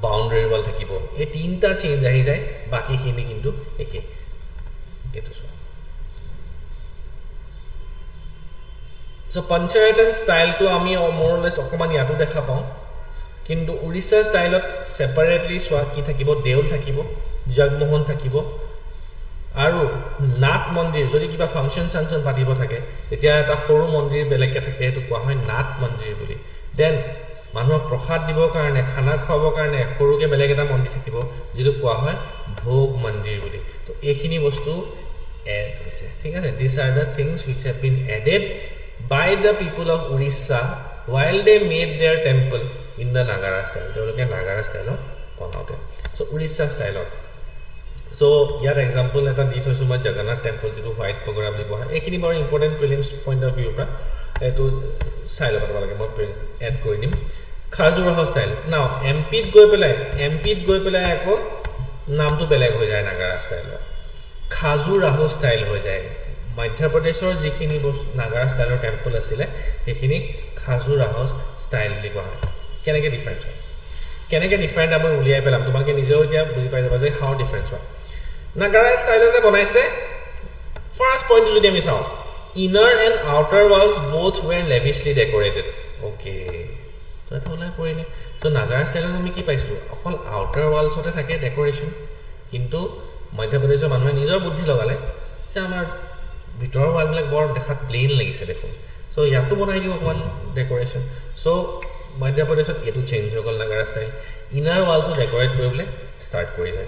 বাউন্ডাৰী ওয়াল থাকিব এই তিনটা চেঞ্জ আহি যায় বাকিখিনি কিন্তু একে এটো So Panchayatan style to ami more or less অকমান ইয়াতো দেখা পাও কিন্তু উৰিষ্যা ষ্টাইলত সেপাৰেটলি সোৱা কি থাকিব দেউল থাকিব জগমোহন থাকিব আৰু নাট মন্দিৰ যদি কিবা ফাংচন পাতিব থাকে তেতিয়া এটা সৰু মন্দিৰ বেলেগকে থাকে এটো কোৱা হয় নাট মন্দিৰ বুলি দেন মানুহক প্ৰসাদ দিবৰ কাৰণে খানা খাবৰ কাৰণে সৰুকে বেলেগ এটা মন্দিৰ থাকিব যেটো কোৱা হয় ভোগ মন্দিৰ বুলি তো এইখিনি বস্তু এড হৈছে ঠিক আছে these are the things which have been added by the people of Orissa while they made their temple in the Nagara style তেওঁলোকে Nagara style বনাওতে so Orissa style so ইয়াৰ এক্সাম্পল এটা দি থৈছো মই জগন্নাথ টেম্পল যেটো white পগৰা বুলি কোৱা এইখিনি বৰ important prelims point of view পৰা এটো চাই ল'ব লাগে মই এড কৰি দিম খাজুৰাহ ষ্টাইল নাও এমপিত গৈ পেলাই আকৌ নামটো বেলেগ হৈ যায় নাগাৰা ষ্টাইলৰ খাজুৰাহ ষ্টাইল হৈ যায় মধ্যপ্ৰদেশৰ যিখিনি নাগাৰা ষ্টাইলৰ টেম্পল আছিলে সেইখিনি খাজুৰাহ ষ্টাইল বুলি কোৱা হয় কেনেকৈ ডিফাৰেন্ট আমি উলিয়াই পেলাম তোমালোকে নিজেও এতিয়া বুজি পাই যাবা যে হাউ ডিফাৰেন্স হয় নাগাৰা ষ্টাইলতে বনাইছে ফাৰ্ষ্ট পইণ্ট যদি আমি চাওঁ inner and outer walls both were lavishly decorated okay তো এটা ওলাই পৰিলে তো নাগাৰা ষ্টাইলত আমি কি পাইছিলো অকল আউটাৰ ৱালছতে থাকে ডেকোৰেশ্যন কিন্তু মধ্যপ্ৰদেশৰ মানুহে নিজৰ বুদ্ধি লগালে যে আমাৰ ভিতৰৰ ৱালবিলাক বৰ দেখাত প্লেইন লাগিছে দেখোন সো ইয়াতো বনাই দিও অকমান ডেকোৰেশ্যন সো মধ্যপ্ৰদেশত এটো চেঞ্জ হৈ গ'ল নাগাৰা ষ্টাইল ইনাৰ ৱালছো ডেকোৰেট কৰিবলৈ ষ্টাৰ্ট কৰিলে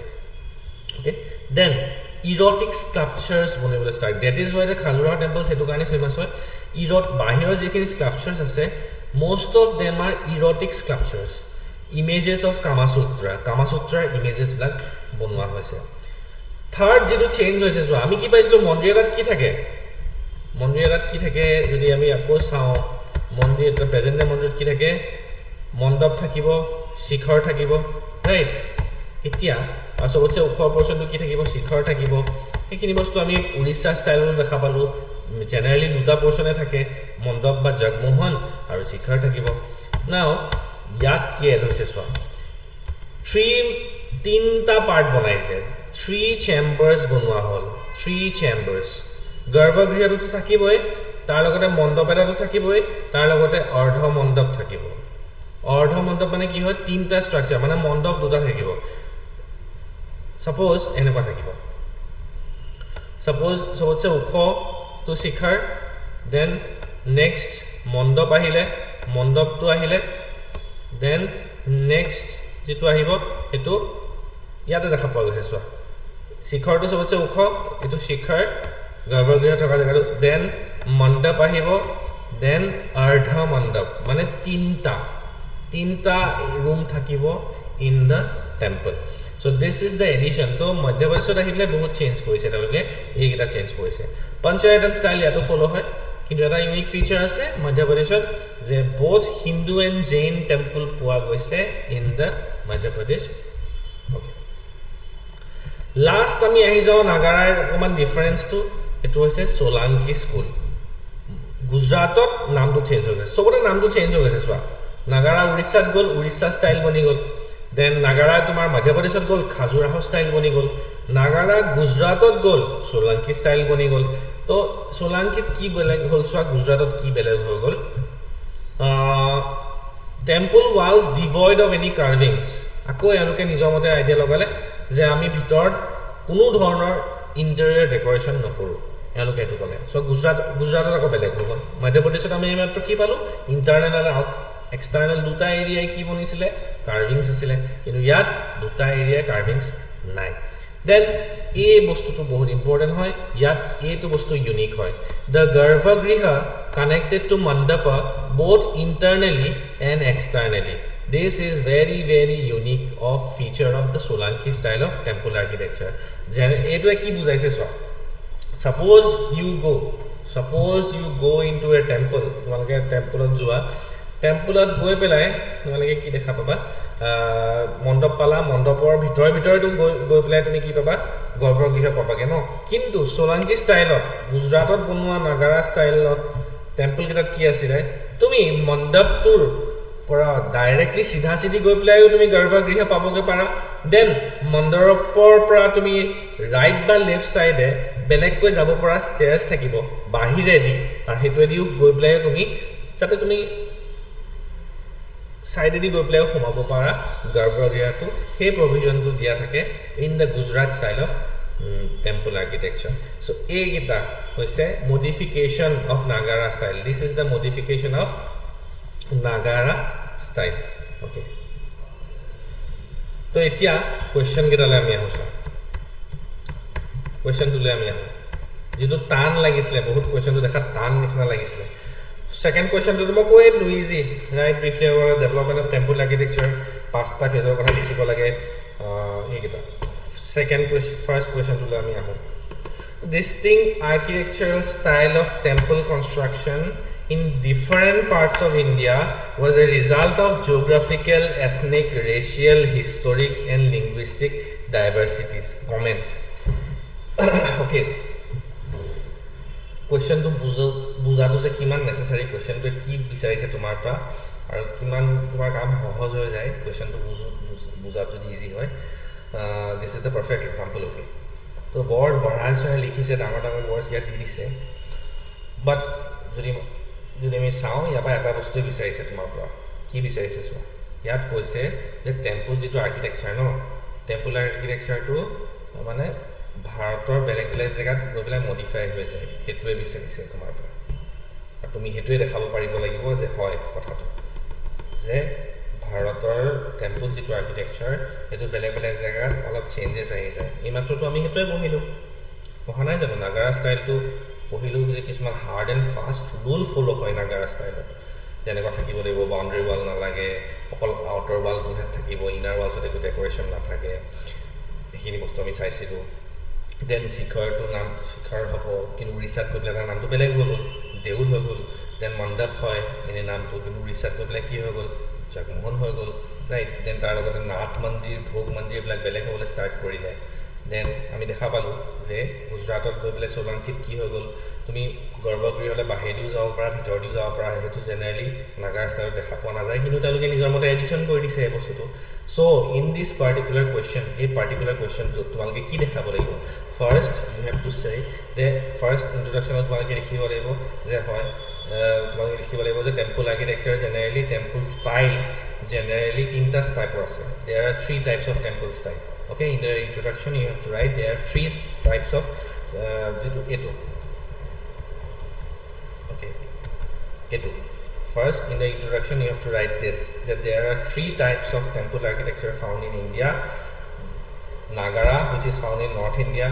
ওকে দেন erotic sculptures বনাবলৈ start that is why the Khajuraho temples এটো কাৰণে ফেমাস হয় বাহিৰৰ যিখিনি sculptures আছে most of them are erotic sculptures images of Kama Sutra images বিলাক বনোৱা হৈছে থাৰ্ড যেটো চেঞ্জ হৈছে সো আমি কি পাইছিলো মন্দিৰত কি থাকে যদি আমি আকৌ চাওঁ মন্দিৰত প্ৰেজেন্ট মন্দিৰত কি থাকে মণ্ডপ থাকিব শিখৰ থাকিব ৰাইট এতিয়া সবতছে ওখৰ পৰ্চনটো কি থাকিব শিখৰ থাকিব এইখিনি বস্তু আমি উৰিষ্যা ষ্টাইলত দেখা পালো জেনাৰেলি দুটা পৰ্চনে থাকে মণ্ডপ বা জগমোহন আৰু শিখৰ থাকিব নাও ইয়াত কি এড হৈছে চোৱা তিনটা পাৰ্ট বনাইছে 3 চেম্বাৰ্স বনোৱা হল 3 চেম্বাৰ্স গৰ্ভগৃহটো থাকিবই তাৰ লগতে মণ্ডপ এটাটো থাকিবই তাৰ লগতে অৰ্ধ মণ্ডপ থাকিব অৰ্ধ মণ্ডপ মানে কি হয় তিনটা ষ্ট্ৰাকচাৰ মানে মণ্ডপ দুটা থাকিব suppose এনেকুৱা থাকিব suppose সবতছে ওখ তো শিখৰ দেন নেক্সট মণ্ডপটো আহিলে দেন নেক্সট যেটো আহিব এটো ইয়াতে দেখা পোৱা গৈছে চোৱা শিখৰটো সবতছে ওখ এটো শিখৰ গৰ্ভগৃহ থকা জেগাটো দেন মণ্ডপ আহিব দেন অৰ্ধ মণ্ডপ মানে তিনটা ৰুম থাকিব in the temple so this is the addition to Madhya Pradesh ahile bahut change korise taloke egita change korise panchayat style yato follow hoy kintu eta unique feature ase Madhya Pradesh je both Hindu and Jain temple poa goise in the Madhya Pradesh okay last ami ahi jao Nagarar common difference to etu hoise Solanki school Gujaratot naam to change hoye sobote naam to change hoye swa Nagara Orissa gol Orissa style bani gol then Nagara tomar Madhya Pradeshot gol Khajuraho style bani gol Nagara Gujaratot gol Solanki style bani gol to Solankit ki beleg hol swa Gujaratot ki beleg hol gol temple walls devoid of any carvings ako eloke nijor mote idea logale je ami bhitor কোনো ধৰণৰ interior ডেকোৰেশন নকৰো এলোকে এটো কলে so গুজৰাটত আকৌ বেলেগ হল মধ্য প্ৰদেশত আমি মাত্ৰ কি পালো ইন্টাৰনেল আৰু external দুটা এৰিয়া কি বনিছিলে কাৰ্ভিংস আছিলে কিন্তু ইয়াত দুটা এৰিয়া কাৰ্ভিংস নাই দেন এই বস্তুটো বহুত ইম্পৰ্টেন্ট হয় ইয়াত এইটো বস্তু ইউনিক হয় the garbhagriha connected to mandapa both internally and externally this is very very unique of feature of the Solanki style of temple architecture এটো কি বুজাইছে so suppose you go into a temple তোমালোকে টেম্পলত যোৱা টেম্পলত গৈ পেলাই তোমালোকে কি দেখা পাবা মণ্ডপ পালা মণ্ডপৰ ভিতৰটো গৈ পেলাই তুমি কি পাবা গৰ্ভগৃহ পাবাগে ন কিন্তু সোলাংকি ষ্টাইলত গুজৰাটত বনোৱা নাগাৰা ষ্টাইলত টেম্পল কেটাত কি আছিল তুমি মণ্ডপটোৰ পৰা ডাইৰেক্টলি সিধা গৈ পেলাই তুমি গৰ্ভগৃহ পাবগে পাৰা দেন মণ্ডপৰ পৰা তুমি ৰাইট বা লেফট সাইডে বেলেগকৈ যাব পৰা ষ্টেয়াৰ্স থাকিব বাহিৰেদি আৰু হেতুৱেদিও গৈ পেলাই তুমি যাতে তুমি সাইডে দি গৈ পেলাই সোমাব পাৰা গৰ্ভগৃহটো হে প্ৰভিজনটো দিয়া থাকে in the Gujarat style of temple architecture so এইগিটা হৈছে মডিফিকেশন অফ নাগাৰা style this is the modification of নাগাৰা ষ্টাইল ওকে তো এতিয়া কোৱেশ্চন গিটালে আমি আহো কোৱেশ্চন তুলে আমি আহো যেটো টান লাগিছিলে বহুত কোৱেশ্চনটো দেখা টান নিচিনা লাগিছিলে সেকেন্ড কোৱেশ্চনটো মই কৈ দিলো easy right briefly about development of temple architecture পাঁচটা ফেজৰ কথা লিখিব লাগে এইকেইটা সেকেন্ড কোৱেশ্চন ফাৰ্স্ট কোৱেশ্চনটো আমি আহো distinct architectural style of temple construction in different parts of India was a result of geographical, ethnic, racial, historic and linguistic diversities. Comment. Okay. Question to buzato je kiman necessary question to ki bicharise tomar pra aru kiman tomar kaam সহজ হৈ যায় question to buzato easy hoy this is the perfect example okay তো বৰ বঢ়াইছে লিখিছে ডাঙৰ ডাঙৰ words ইয়াত দি দিছে বাট যদি আমি চাওঁ ইয়াৰ পৰা এটা বস্তু বিচাৰিছে তোমাৰ পৰা কি বিচাৰিছে চোৱা ইয়াত কৈছে যে টেম্পল যিটো আৰ্কিটেকচাৰ ন টেম্পল আৰ্কিটেকচাৰটো মানে ভাৰতৰ বেলেগ বেলেগ জেগাত গৈ পেলাই মডিফাই হৈ যায় সেইটোৱে বিচাৰিছে তোমাৰ পৰা আৰু তুমি সেইটোৱে দেখাব পাৰিব লাগিব যে হয় কথাটো যে ভাৰতৰ টেম্পল যিটো আৰ্কিটেকচাৰ এটো বেলেগ বেলেগ জায়গাত অলপ চেঞ্জেস আহি যায় এই মাত্ৰটো আমি হেতুৱে বহিলো পঢ়া নাই জানো নাগাৰা ষ্টাইলটো পঢ়িলো যে কিছুমান হাৰ্ড এণ্ড ফাষ্ট ৰুল ফলো হয় নাগাৰা ষ্টাইলত যেনেকৈ থাকিব লাগিব বাউণ্ডাৰী ৱাল নালাগে অকল আউটাৰ ৱালটোহে থাকিব ইনাৰ ৱালছতে একো ডেকোৰেশ্যন নাথাকে এইখিনি বস্তু আমি চাইছিলোঁ দেন শিখৰটো নাম শিখৰ হ'ব কিন্তু উৰিষ্যাত গৈ পেলাই নামটো বেলেগ হৈ গ'ল দেউল হৈ গ'ল দেন মণ্ডপ হয় এনে নামটো কিন্তু উৰিষ্যাত গৈ পেলাই কি হৈ গ'ল জগমোহন হৈ গ'ল ৰাইট দেন তাৰ লগতে নাথ মন্দিৰ ভোগ মন্দিৰবিলাক বেলেগ হ'বলৈ ষ্টাৰ্ট কৰিলে দেন আমি দেখা পালোঁ যে গুজৰাটত গৈ পেলাই সোলাংকিত কি হৈ গ'ল তুমি গৰ্ভগৃহলৈ বাহিৰেদিও যাব পাৰা ভিতৰদিও যাব পাৰা সেইটো জেনেৰেলি নাগাৰ ষ্টাইলত দেখা পোৱা নাযায় কিন্তু তেওঁলোকে নিজৰ মতে এডিশ্যন কৰি দিছে এই বস্তুটো চ' ইন দিছ পাৰ্টিকুলাৰ কুৱেশ্যন এই পাৰ্টিকুলাৰ কুৱেশ্যনটোত তোমালোকে কি দেখাব লাগিব ফাৰ্ষ্ট ইউ হেভ টু চে যে ফাৰ্ষ্ট ইন্ট্ৰডাকশ্যনত তোমালোকে লিখিব লাগিব যে হয় তোমালোকে লিখিব লাগিব যে temple architecture generally temple style generally তিনিটা টাইপৰ আছে there are 3 types of temple style okay in the introduction you have to write there are 3 types of first in the introduction you have to write this that there are 3 types of temple architecture found in India Nagara which is found in North India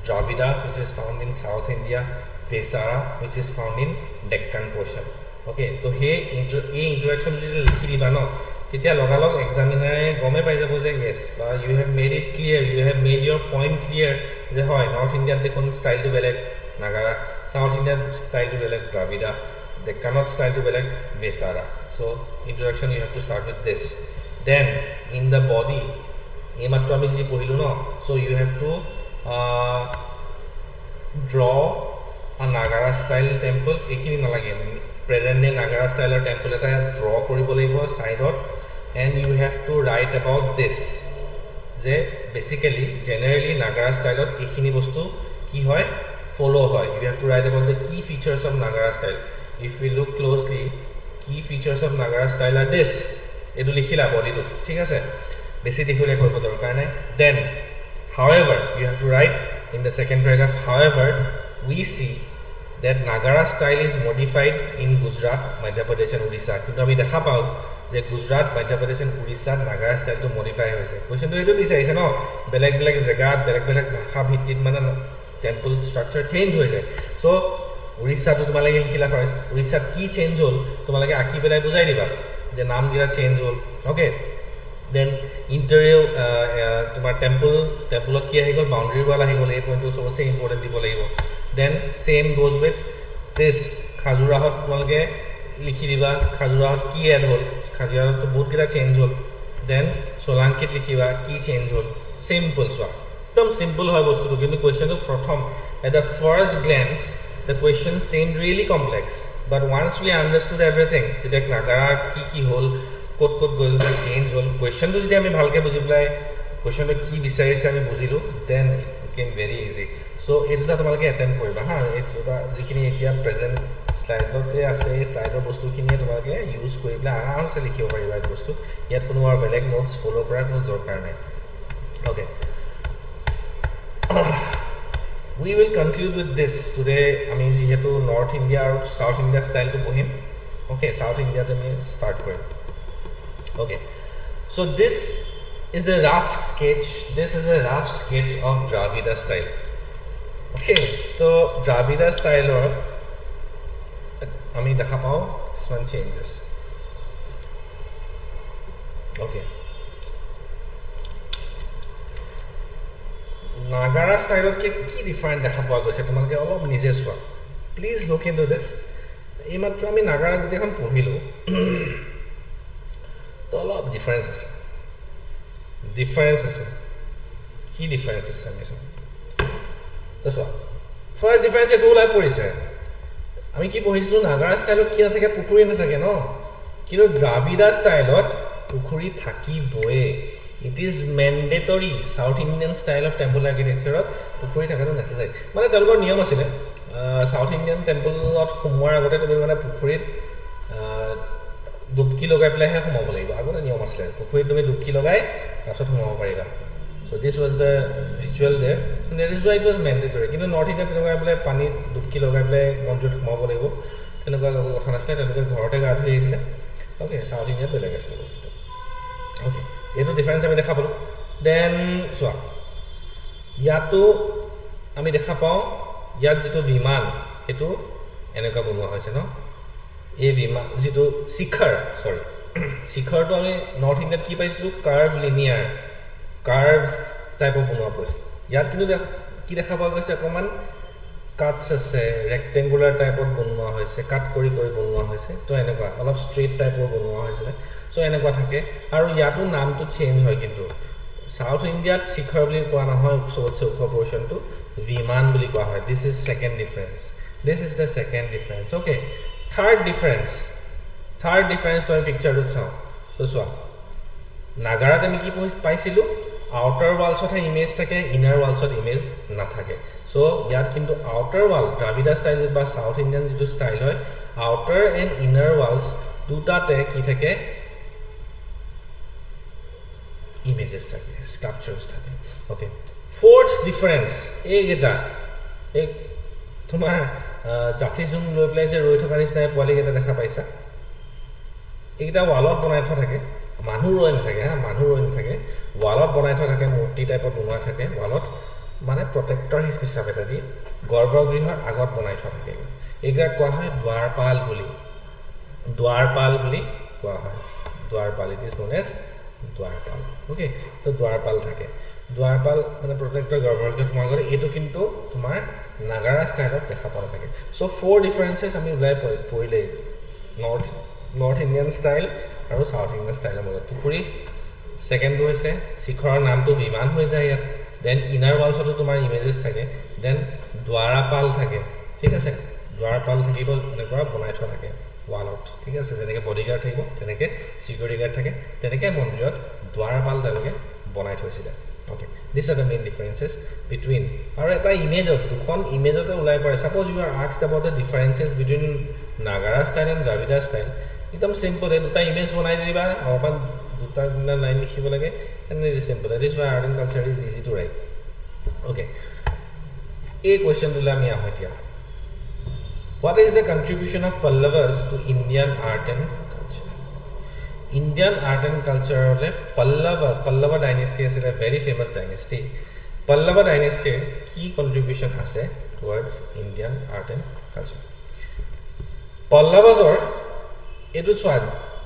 Dravida which is found in South India Vesara which is found in Deccan portion okay so here introduction likhi diba no তেতিয়া লগালগ এক্সামিনাৰে গমে পাই যাব যে yes you have made it clear you have made your point clear যে হয় north ইণ্ডিয়াত দেখোন ষ্টাইলটো বেলেগ নাগাৰা সাউথ ইণ্ডিয়াত ষ্টাইলটো বেলেগ দ্ৰাবিডা ডেক্কানত ষ্টাইলটো বেলেগ বেসাৰা so introduction you have to start with this then in the body এই মাত্ৰ আমি যি পঢ়িলো ন so you have to draw a Nagara style temple এইখিনি নালাগে present day Nagara style temple এটা draw কৰিব লাগিব সাইডত and you have to write about this যে basically generally Nagara style এইখিনি বস্তু কি হয় follow হয় you have to write about the key features of Nagara style if we look closely key features of Nagara style are this এটো লিখিলা বডিটো ঠিক আছে বেছি দেখিলে কৰিব দৰকাৰ নাই then however you have to write in the second paragraph however we see that Nagara style is modified in Gujarat, Madhya Pradesh and Odisha. কিন্তু আমি দেখা পাও যে Gujarat Madhya Pradesh and Odisha Nagara style to modify হৈছে কোৱেশ্চনটো এইটো বিচাৰিছে ন বেলেগ বেলেগ জেগাত বেলেগ বেলেগ ভাষা ভিত্তিত মানে টেম্পল ষ্ট্ৰাকচাৰ চেঞ্জ হৈ যায় সো উৰিষ্যাটো তোমালোকে লিখিলা ফাৰ্ষ্ট উৰিষ্যাত কি চেঞ্জ হ'ল তোমালোকে আঁকি পেলাই বুজাই দিবা যে নামগিৰা চেঞ্জ হ'ল ওকে দেন ইণ্টেৰিয়ৰ তোমাৰ টেম্পলত কি আহি গ'ল বাউণ্ডাৰী ৱাল আহি গ'ল এই পইণ্টটো সবতছে ইম্পৰ্টেণ্ট দিব লাগিব then same goes with this khajurahot তোমালোকে লিখি দিবা khajurahot কি এড হল khajurahot তো বহুত কিটা চেঞ্জ হল then solankit লিখিবা কি চেঞ্জ হল simple সো একদম simple হয় বস্তুটো কিন্তু কোৱেশ্চনটো প্ৰথম at the first glance the question seemed really complex but once we understood everything যেটা নাগাৰা কি হল কোট গল চেঞ্জ হল কোৱেশ্চনটো যদি আমি ভালকে বুজি পেলাই কোৱেশ্চনটো কি বিচাৰিছে আমি বুজিলো then it became very easy so এটা তোমালোকে অ্যাটেম্প কৰিবা হা এটা যিখিনি এতিয়া প্ৰেজেন্ট স্লাইডতে আছে এই স্লাইডৰ বস্তুখিনি তোমালোকে ইউজ কৰি পেলাই আৰামসে লিখিব পাৰিবা এই বস্তু ইয়াত কোনো আৰু বেলেগ নোটস ফলো কৰাৰ কোনো দৰকাৰ নাই okay we will conclude with this today আমি যেহেতু নৰ্থ ইণ্ডিয়া আৰু সাউথ ইণ্ডিয়া স্টাইলটো পঢ়িম ওকে সাউথ ইণ্ডিয়াতে আমি স্টাৰ্ট কৰিম okay so this is a rough sketch of Dravida style okay তো দ্ৰাবিড়া ষ্টাইলৰ আমি দেখা পাওঁ কিছুমান চেঞ্জেছ ওকে নাগাৰা ষ্টাইলতকৈ কি ডিফাৰেণ্ট দেখা পোৱা গৈছে তোমালোকে অলপ নিজে চোৱা প্লিজ লুক ইন টু দিছ এইমাত্ৰ আমি নাগাৰা গোটেইখন পঢ়িলোঁ তো অলপ ডিফাৰেঞ্চ আছে কি ডিফাৰেঞ্চ আছে আমি চাওঁ তো চোৱা ফাৰ্ষ্ট ডিফাৰেঞ্চ এইটো ওলাই পৰিছে আমি কি পঢ়িছিলোঁ নাগাৰা ষ্টাইলত কি নাথাকে পুখুৰী নাথাকে ন কিন্তু দ্ৰাবিড়া ষ্টাইলত পুখুৰী থাকিবই it is mandatory south Indian style of temple আৰ্কিটেকচাৰত পুখুৰী থকাটো নেচেচাৰী মানে তেওঁলোকৰ নিয়ম আছিলে সাউথ ইণ্ডিয়ান টেম্পলত সোমোৱাৰ আগতে তুমি মানে পুখুৰীত ডুবকি লগাই পেলাইহে সোমাব লাগিব আগতে নিয়ম আছিলে পুখুৰীত তুমি ডুবকি লগাই তাৰপিছত সোমাব পাৰিবা চ' দিছ ৱাজ দ্য ৰিচুৱেল দেৰ that is Y it was mandatory কিন্তু নৰ্থ ইণ্ডিয়াত তেনেকুৱা পেলাই পানীত ডুবকি লগাই পেলাই মন্দিৰত সোমাব লাগিব তেনেকুৱা কথা নাছিলে তেওঁলোকে ঘৰতে গা ধুই আহিছিলে অ'কে সাউথ ইণ্ডিয়াত বেলেগ আছিলে বস্তুটো অ'কে এইটো ডিফাৰেঞ্চ আমি দেখা পালোঁ দেন চোৱা ইয়াতো আমি দেখা পাওঁ ইয়াত যিটো বিমান সেইটো এনেকুৱা বনোৱা হৈছে ন এই বিমান যিটো শিখৰটো আমি নৰ্থ ইণ্ডিয়াত কি পাইছিলোঁ কাৰ্ভ লিনিয়াৰ কাৰ্ভ টাইপৰ বনোৱা গৈছিল ইয়াত কিন্তু কি দেখা পোৱা গৈছে অকণমান কাটছ আছে ৰেক্টেংগুলাৰ টাইপত বনোৱা হৈছে কাট কৰি বনোৱা হৈছে তো এনেকুৱা অলপ ষ্ট্ৰেইট টাইপৰ বনোৱা হৈছিলে চ' এনেকুৱা থাকে আৰু ইয়াতো নামটো চেঞ্জ হয় কিন্তু সাউথ ইণ্ডিয়াত শিখৰ বুলি কোৱা নহয় চবতছে ওখ পৰ্চনটো বিমান বুলি কোৱা হয় this is second difference okay third difference তো আমি পিকচাৰটোত চাওঁ চ' চোৱা নাগাৰাত আমি কি পাইছিলোঁ আউটাৰ ৱালছতহে ইমেজ থাকে ইনাৰ ৱালছত ইমেজ নাথাকে চ' ইয়াত কিন্তু আউটাৰ ৱাল দ্ৰাবিড়া ষ্টাইল বা সাউথ ইণ্ডিয়ান যিটো ষ্টাইল হয় আউটাৰ এণ্ড ইনাৰ ৱালছ দুটাতে কি থাকে ইমেজেছ থাকে স্কাল্পচাৰ্ছ থাকে অ'কে ফ'ৰ্থ ডিফাৰেঞ্চ এইকেইটা এই তোমাৰ জাঠি জোং লৈ পেলাই যে ৰৈ থকা নিচিনাই পোৱালিকেইটা দেখা পাইছা এইকেইটা ৱালত বনাই থোৱা থাকে মানুহ ৰৈ নাথাকে ৱালত বনাই থোৱা থাকে মূৰ্তি টাইপত বনোৱা থাকে ৱালত মানে প্ৰটেক্টৰ হিচাপে এটা দি গৰ্ভগৃহৰ আগত বনাই থোৱা থাকে এইবিলাক কোৱা হয় দুৱাৰপাল বুলি কোৱা হয় dwarapala it is known as dwarapala okay তো দুৱাৰপাল থাকে দুৱাৰপাল মানে প্ৰটেক্টৰ গৰ্ভগৃহত সোমাব গ'লে এইটো কিন্তু তোমাৰ নাগাৰা ষ্টাইলত দেখা পোৱা থাকে চ' 4 ডিফাৰেঞ্চেছ আমি ওলাই পৰিলেই নৰ্থ ইণ্ডিয়ান ষ্টাইল আৰু সাউথ ইণ্ডিয়ান ষ্টাইলৰ মাজত পুখুৰী ছেকেণ্ডটো হৈছে শিখৰৰ নামটো বিমান হৈ যায় ইয়াত দেন ইনাৰ ৱালছতো তোমাৰ ইমেজেছ থাকে দেন দুৱাৰপাল থাকে ঠিক আছে দুৱাৰপাল থাকিব এনেকুৱা বনাই থোৱা থাকে ৱালত ঠিক আছে যেনেকৈ বডিগাৰ্ড থাকিব তেনেকৈ চিকিউৰিটি গাৰ্ড থাকে তেনেকৈ মন্দিৰত দুৱাৰপাল তেওঁলোকে বনাই থৈছিলে okay this are the main differences between আৰু এটা ইমেজত দুখন ইমেজতে ওলাই পৰে suppose you are asked about the differences between Nagara style and Dravida style একদম চিম্পল দুটা ইমেজ বনাই দিবা অলপমান দুটা লাইন লিখিব লাগে and it is simple this why art and culture is easy to write okay এই কুৱেশ্যনটোলৈ আমি আহোঁ এতিয়া What is the contribution of Pallavas to Indian art and culture? Indian art and culture le Pallava dynasty is a very famous dynasty. Pallava dynasty key contribution ase towards Indian art and culture. Pallavas or etu chwa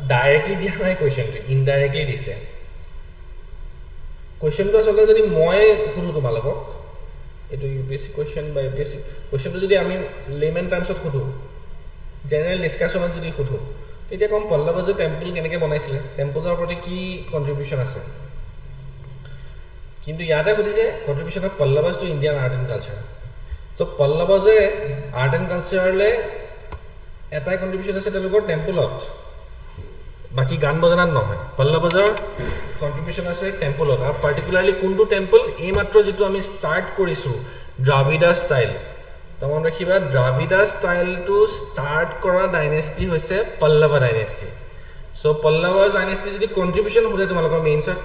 directly dia nai question to indirectly dise. Question to asole jodi moi khuru tumalok এইটো UPSC question বা APS-C কোৱেশ্যনটো যদি আমি লেমেন টাৰ্মছত সোধোঁ general ডিছকাশ্যনত যদি সোধোঁ তেতিয়া ক'ম পল্লৱজে temple কেনেকৈ বনাইছিলে টেম্পলৰ প্ৰতি কি কণ্ট্ৰিবিউশ্যন আছে কিন্তু ইয়াতে সুধিছে contribution of Pallavas to Indian art and culture so' পল্লৱজে আৰ্ট এণ্ড কালচাৰলৈ এটাই কণ্ট্ৰিবিউশ্যন আছে তেওঁলোকৰ টেম্পলত বাকী গান বজনাত নহয় পল্লৱজৰ কণ্ট্ৰিবিউশ্যন আছে টেম্পলত আৰু পাৰ্টিকুলাৰলি কোনটো টেম্পল এইমাত্ৰ যিটো আমি ষ্টাৰ্ট কৰিছোঁ দ্ৰাবিড়া ষ্টাইল মনত ৰাখিবা দ্ৰাবিড়া ষ্টাইলটো ষ্টাৰ্ট কৰা ডাইনেষ্টি হৈছে পল্লৱ ডাইনেষ্টি চ' পল্লৱ ডাইনেষ্টি যদি কণ্ট্ৰিবিউশ্যন সোধে তোমালোকৰ মেইনছত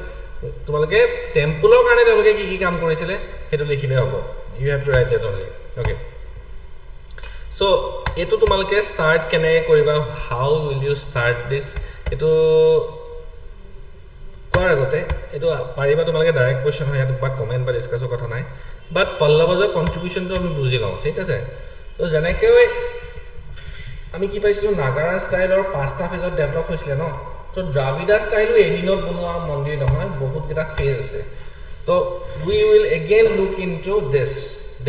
তোমালোকে টেম্পলৰ কাৰণে তেওঁলোকে কি কি কাম কৰিছিলে সেইটো লিখিলে হ'ব you have to write that only okay so' এইটো তোমালোকে ষ্টাৰ্ট কেনেকৈ কৰিবা how will you start this এইটো কোৱাৰ আগতে এইটো পাৰিবা তোমালোকে ডাইৰেক্ট কুৱেশ্যন হয় ইয়াত বা কমেণ্ট বা ডিছকাছৰ কথা নাই বাট পল্লৱজৰ কন্ট্ৰিবিউশনটো আমি বুজি লওঁ ঠিক আছে তো যেনেকৈ আমি কি পাইছিলো নাগাৰা ষ্টাইলৰ পাঁচটা ফেজত ডেভেলপ হৈছিলে ন তো দ্ৰাবিড়া ষ্টাইলো এদিনত বনোৱা মন্দিৰ নহয় বহুত কেইটা ফেজ আছে তো we will again look into this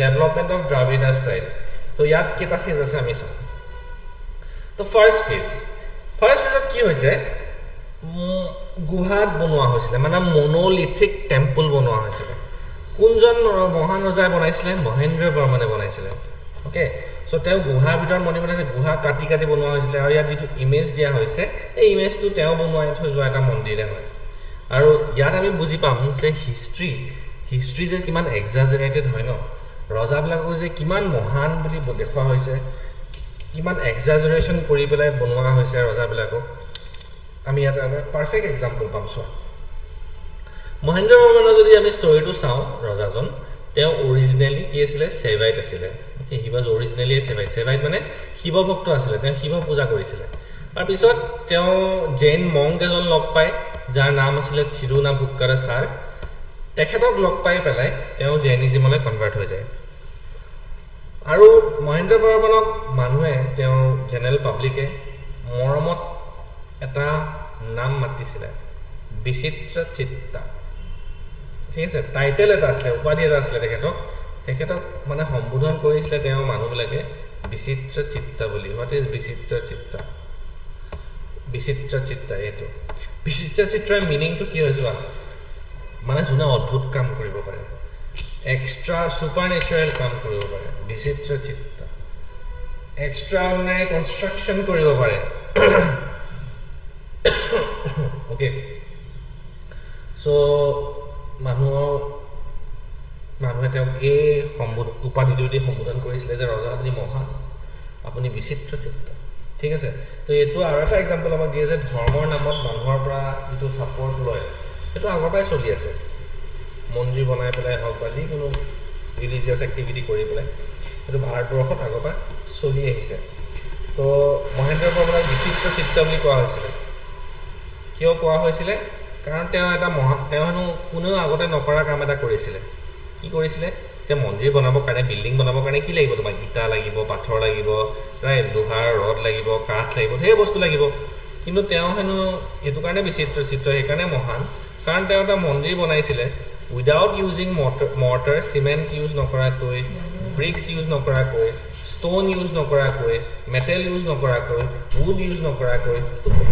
development of Dravida style তো ইয়াত কেইটা ফেজ আছে আমি চাম তো ফাৰ্স্ট ফেজত কি হৈছে গুহাত বনোৱা হৈছিলে মানে মনোলিথিক টেম্পল বনোৱা হৈছিলে কোনজন মহান ৰজাই বনাইছিলে মহেন্দ্ৰ বৰ্মনে বনাইছিলে ওকে সো তেওঁ গুহাৰ ভিতৰত মন্দিৰ বনাইছে গুহা কাটি বনোৱা হৈছিলে আৰু ইয়াত যিটো ইমেজ দিয়া হৈছে এই ইমেজটো তেওঁ বনোৱাই থৈ যোৱা এটা মন্দিৰে হয় আৰু ইয়াত আমি বুজি পাম যে হিষ্ট্ৰী যে কিমান এক্সাজাৰেটেড হয় ন ৰজাবিলাকক যে কিমান মহান বুলি দেখুৱা হৈছে কিমান এক্সাজাৰেশ্যন কৰি পেলাই বনোৱা হৈছে ৰজাবিলাকক আমি ইয়াত এটা পাৰফেক্ট এক্সাম্পল পাম চোৱা মহেন্দ্ৰ বৰ্মনৰ যদি আমি ষ্টৰিটো চাওঁ ৰজাজন তেওঁ অৰিজিনেলি কি আছিলে সেৱাইট আছিলে ওকে হি वाज অৰিজিনেলি সেৱাইট মানে শিৱ ভক্ত আছিলে তেওঁ শিৱ পূজা কৰিছিলে তাৰ পিছত তেওঁ জৈন মংক এজন লগ পায় যাৰ নাম আছিলে থিৰুনাভুক্কাৰাচাৰ তেখেতক লগ পাই পেলাই তেওঁ জৈনিজমলৈ কনভাৰ্ট হৈ যায় আৰু মহেন্দ্ৰ বৰ্মনক মানুহে তেওঁ জেনেৰেল পাব্লিকে মৰমত এটা নাম মাতিছিলে বিচিত্ৰ চিত্তা ঠিক আছে টাইটেল এটা আছিলে উপাধি এটা আছিলে তেখেতক মানে সম্বোধন কৰিছিলে তেওঁ মানুহবিলাকে বিচিত্ৰ চিত্তা বুলি হোৱাট ইজ বিচিত্ৰ চিত্তা এইটো বিচিত্ৰ চিত্ৰৰ মিনিংটো কি হৈছে মানে যোনে অদ্ভুত কাম কৰিব পাৰে এক্সট্ৰা সুপাৰ নেচাৰেল কাম কৰিব পাৰে বিচিত্ৰ চিত্তা এক্সট্ৰা অৰ্ডিনাৰী কনষ্ট্ৰাকচন কৰিব পাৰে ওকে সো মানুহে তেওঁক এই উপাধিটো দি সম্বোধন কৰিছিলে যে ৰজা আপুনি মহান আপুনি বিচিত্ৰ চিত্ত ঠিক আছে তো এইটো আৰু এটা এক্সাম্পল আমাক দিয়ে যে ধৰ্মৰ নামত মানুহৰ পৰা যিটো ছাপৰ্ট লয় সেইটো আগৰ পৰাই চলি আছে মন্দিৰ বনাই পেলাই হওক বা যিকোনো ৰিলিজিয়াছ এক্টিভিটি কৰি পেলাই এইটো ভাৰতবৰ্ষত আগৰ পৰা চলি আহিছে তো মহেন্দ্ৰ বৰ্মনক বিচিত্ৰ চিত্ত বুলি কোৱা হৈছিলে কিয় কোৱা হৈছিলে কাৰণ তেওঁ হেনো কোনেও আগতে নকৰা কাম এটা কৰিছিলে কি কৰিছিলে তেওঁ মন্দিৰ বনাবৰ কাৰণে বিল্ডিং বনাবৰ কাৰণে কি লাগিব তোমাক ইটা লাগিব পাথৰ লাগিব ৰাইট লোহাৰ ৰড লাগিব কাঠ লাগিব সেই বস্তু লাগিব কিন্তু তেওঁ হেনো এইটো কাৰণে বিচিত্ৰ চিত্ত সেইকাৰণে মহান কাৰণ তেওঁ এটা মন্দিৰ বনাইছিলে without using mortar cement use নকৰাকৈ ব্ৰিক্স ইউজ নকৰাকৈ ষ্টোন ইউজ নকৰাকৈ মেটেল ইউজ নকৰাকৈ উড ইউজ নকৰাকৈ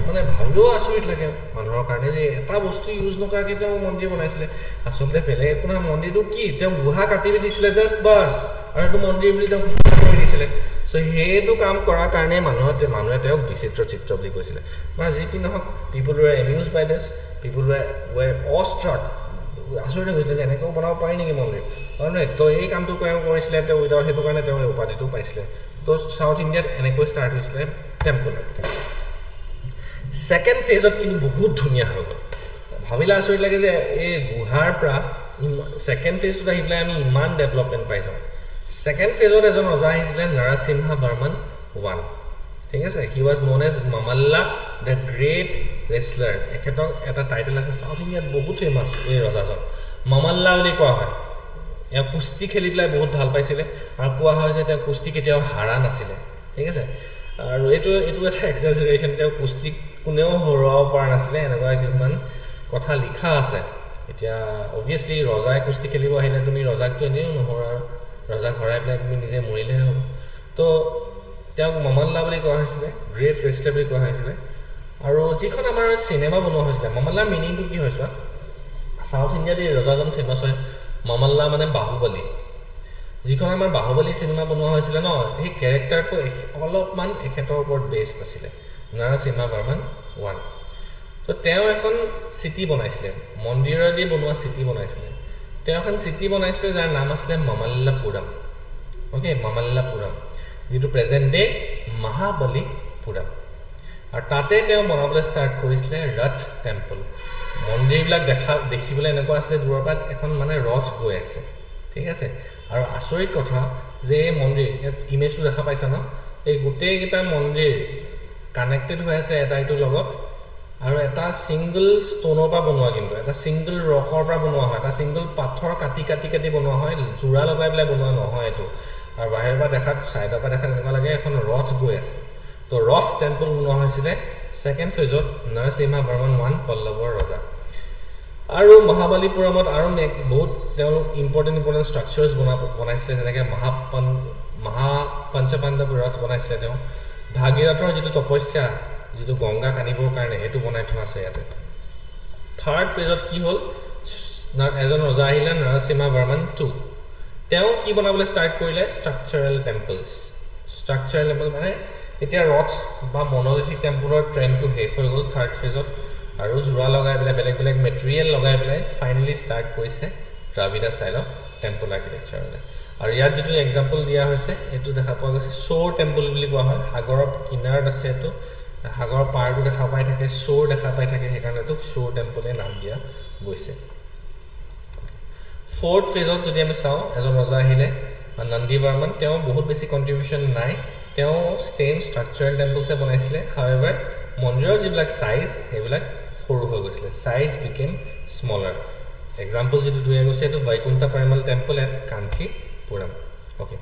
মানে ভাবিও আচৰিত লাগে মানুহৰ কাৰণে যে এটা বস্তু ইউজ নকৰাকৈ তেওঁ মন্দিৰ বনাইছিলে আচলতে বেলেগ একো নহয় মন্দিৰটো কি তেওঁ গুহা কাটি দিছিলে জাষ্ট বাছ আৰু সেইটো মন্দিৰ বুলি তেওঁ ঘোষণা কৰি দিছিলে সো সেইটো কাম কৰাৰ কাৰণে মানুহে তেওঁক বিচিত্ৰ চিত্ৰ বুলি কৈছিলে বা যি কি নহওক পিপল ৱেৰ এমিউজ বাই দিছ পিপল ৱেৰ অষ্ট্ৰাক আচৰিত গৈছিলে যে এনেকৈও বনাব পাৰি নেকি মন্দিৰ হয় নহয় তো এই কামটো তেওঁ কৰিছিলে তেওঁ উইদাউট সেইটো কাৰণে তেওঁ এই উপাধিটো পাইছিলে তো সাউথ ইণ্ডিয়াত এনেকৈ ষ্টাৰ্ট হৈছিলে টেম্পল ছেকেণ্ড ফেজত কিন্তু বহুত ধুনীয়া হৈ গ'ল ভাবিলে আচৰিত লাগে যে এই গুহাৰ পৰা ছেকেণ্ড ফেজটোত আহি পেলাই আমি ইমান ডেভেলপমেণ্ট পাই যাওঁ ছেকেণ্ড ফেজত এজন ৰজা আহিছিলে নৰসিম্হা বৰ্মন 1 ঠিক আছে he was known as Mamalla the great wrestler এখেতক এটা টাইটেল আছে সাউথ ইণ্ডিয়াত বহুত ফেমাছ এই ৰজাজন মামাল্লা বুলি কোৱা হয় এওঁ কুস্তি খেলি পেলাই বহুত ভাল পাইছিলে আৰু কোৱা হয় যে তেওঁ কুস্তি কেতিয়াও হাৰা নাছিলে ঠিক আছে আৰু এইটো এটা এক্সাজাৰেশ্যন তেওঁ কুস্তি কোনেও হৰুৱাব পৰা নাছিলে এনেকুৱা কিছুমান কথা লিখা আছে এতিয়া অবভিয়াছলি ৰজাই কুস্তি খেলিব আহিলে তুমি ৰজাকতো এনেও নহৰা ৰজাক হৰাই পেলাই তুমি নিজে মৰিলেহে হ'ব তো তেওঁক মামাল্লা বুলি কোৱা হৈছিলে গ্ৰেট ৰেছলাৰ বুলি কোৱা হৈছিলে আৰু যিখন আমাৰ চিনেমা বনোৱা হৈছিলে মামাল্লাৰ মিনিংটো কি হৈছিল সাউথ ইণ্ডিয়াত এই ৰজাজন ফেমাছ হয় মামাল্লা মানে বাহুবলী যিখন আমাৰ বাহুবলী চিনেমা বনোৱা হৈছিলে ন সেই কেৰেক্টাৰটো অলপমান এখেতৰ ওপৰত বেছড আছিলে নৰসিম্হা বৰ্মন 1 তো তেওঁ এখন চিটি বনাইছিলে মন্দিৰেদি বনোৱা চিটি বনাইছিলে তেওঁ এখন চিটি বনাইছিলে যাৰ নাম আছিলে মামাল্লাপুৰম ওকে মামাল্লাপুৰম যিটো প্ৰেজেণ্ট ডে মহাবলীপুৰম আৰু তাতে তেওঁ বনাবলৈ ষ্টাৰ্ট কৰিছিলে ৰথ টেম্পল মন্দিৰবিলাক দেখিবলৈ এনেকুৱা আছিলে দূৰৰ পৰা এখন মানে ৰথ গৈ আছে ঠিক আছে আৰু আচৰিত কথা যে এই মন্দিৰ ইয়াত ইমেজটো দেখা পাইছা ন এই গোটেইকেইটা মন্দিৰ কানেক্টেড হৈ আছে এটা ইটোৰ লগত আৰু এটা সিঙ্গল ষ্টোনৰ পৰা বনোৱা কিন্তু এটা সিঙ্গল ৰকৰ পৰা বনোৱা হয় এটা সিঙ্গল পাথৰ কাটি কাটি কাটি বনোৱা হয় জোৰা লগাই পেলাই বনোৱা নহয় এটো আৰু বাহিৰৰ পৰা দেখাত সাইডৰ পৰা দেখাত এনেকুৱা লাগে এখন ৰথ গৈ আছে তো ৰথ টেম্পল বনোৱা হৈছিলে সেকেন্ড ফেজত নৰসিংহ বৰ্মন 1 পল্লৱৰ ৰজা আৰু মহাবলীপুৰমত আৰু বহুত তেওঁলোক ইম্পৰ্টেন্ট ষ্ট্ৰাকচাৰছ বনাইছিলে যেনেকৈ মহাপঞ্চপাণ্ডৱ ৰথ বনাইছিলে তেওঁ ভাগীৰথৰ যিটো তপস্যা যিটো গংগা কানিবৰ কাৰণে হেতু বনাই থোৱা আছে ইয়াতে থাৰ্ড ফেজত কি হ'ল এজন ৰজা আহিলে নৰসিংহ বৰ্মন 2 তেওঁ কি বনাবলৈ ষ্টাৰ্ট কৰিলে ষ্ট্ৰাকচাৰেল টেম্পলছ ষ্ট্ৰাকচাৰেল টেম্পল মানে এতিয়া ৰথ বা মনোলিথিক টেম্পলৰ ট্ৰেণ্ডটো শেষ হৈ গ'ল থাৰ্ড ফেজত আৰু জোৰা লগাই পেলাই বেলেগ বেলেগ মেটেৰিয়েল লগাই পেলাই ফাইনেলি ষ্টাৰ্ট কৰিছে দ্ৰাবিড় ষ্টাইল অফ টেম্পল আৰ্কিটেকচাৰ আৰু ইয়াত যিটো এক্সাম্পল দিয়া হৈছে এইটো দেখা পোৱা গৈছে শোৰ টেম্পল বুলি কোৱা হয় সাগৰৰ কিনাৰত আছে এইটো সাগৰৰ পাৰটো দেখা পাই থাকে শোৰ দেখা পাই থাকে সেইকাৰণে এইটো শোৰ টেম্পলে নাম দিয়া গৈছে ফৰ্থ ফেজত যদি আমি চাওঁ এজন ৰজা আহিলে নন্দী বৰ্মন তেওঁ বহুত বেছি কন্ট্ৰিবিউশন নাই তেওঁ সেম ষ্ট্ৰাকচাৰেল টেম্পলছে বনাইছিলে হাউএভাৰ মন্দিৰৰ যিবিলাক সাইজ সেইবিলাক সৰু হৈ গৈছিলে সাইজ বিকেম স্মলাৰ এক্সাম্পল যেটো দুয়া গৈছে এটো Vaikuntha Perumal temple at Kanchipuram okay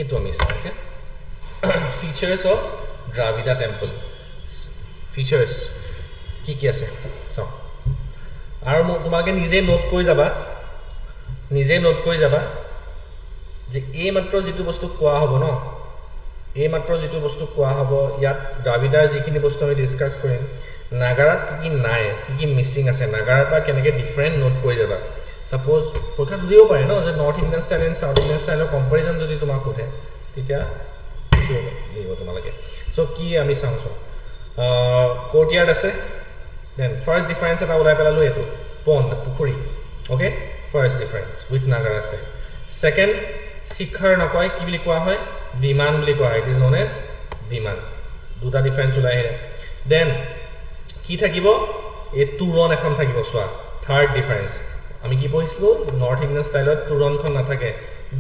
এটো আমি চাওঁতে ফিচাৰ্স অফ দ্ৰাবিড় টেম্পল ফিচাৰ্স কি আছে চাও আৰু তোমাকে নিজে নোট কৰি যাবা যে এই মাত্ৰ যেটো বস্তু কোৱা হ'ব ন এই মাত্ৰ যেটো বস্তু কোৱা হ'ব ইয়াত দ্ৰাবিড়ৰ যিখিনি বস্তু আমি ডিসকাস কৰিম নাগাৰাত কি নাই কি মিসিং আছে নাগাৰাৰ পৰা কেনেকৈ ডিফাৰেন্ট নোট কৰি যাবা সাপোজ পৰীক্ষা দিও পাৰে ন যে north Indian style and south Indian ষ্টাইলৰ কম্পাৰিজন যদি তোমাক সোধে তেতিয়া দিব তোমালোকে সো কি আমি চাওঁছো কোৰ্টয়াৰ্ড আছে দেন ফাৰ্স্ট ডিফাৰেন্স এটা ওলাই পেলালো এটো পণ্ড পুখুৰী ওকে ফাৰ্স্ট ডিফাৰেন্স উইথ নাগাৰা ষ্টাইল সেকেন্ড শিখৰ নকয় কি বুলি কোৱা হয় বিমান বুলি কোৱা হয় ইট ইজ নন এজ বিমান দুটা ডিফাৰেন্স ওলাই আহিলে দেন কি থাকিব এই তুৰণ এখন থাকিব সোৱা থাৰ্ড ডিফাৰেন্স আমি কি পঢ়িছিলো নৰ্থ ইণ্ডিয়ান ষ্টাইলত তুৰণখন নাথাকে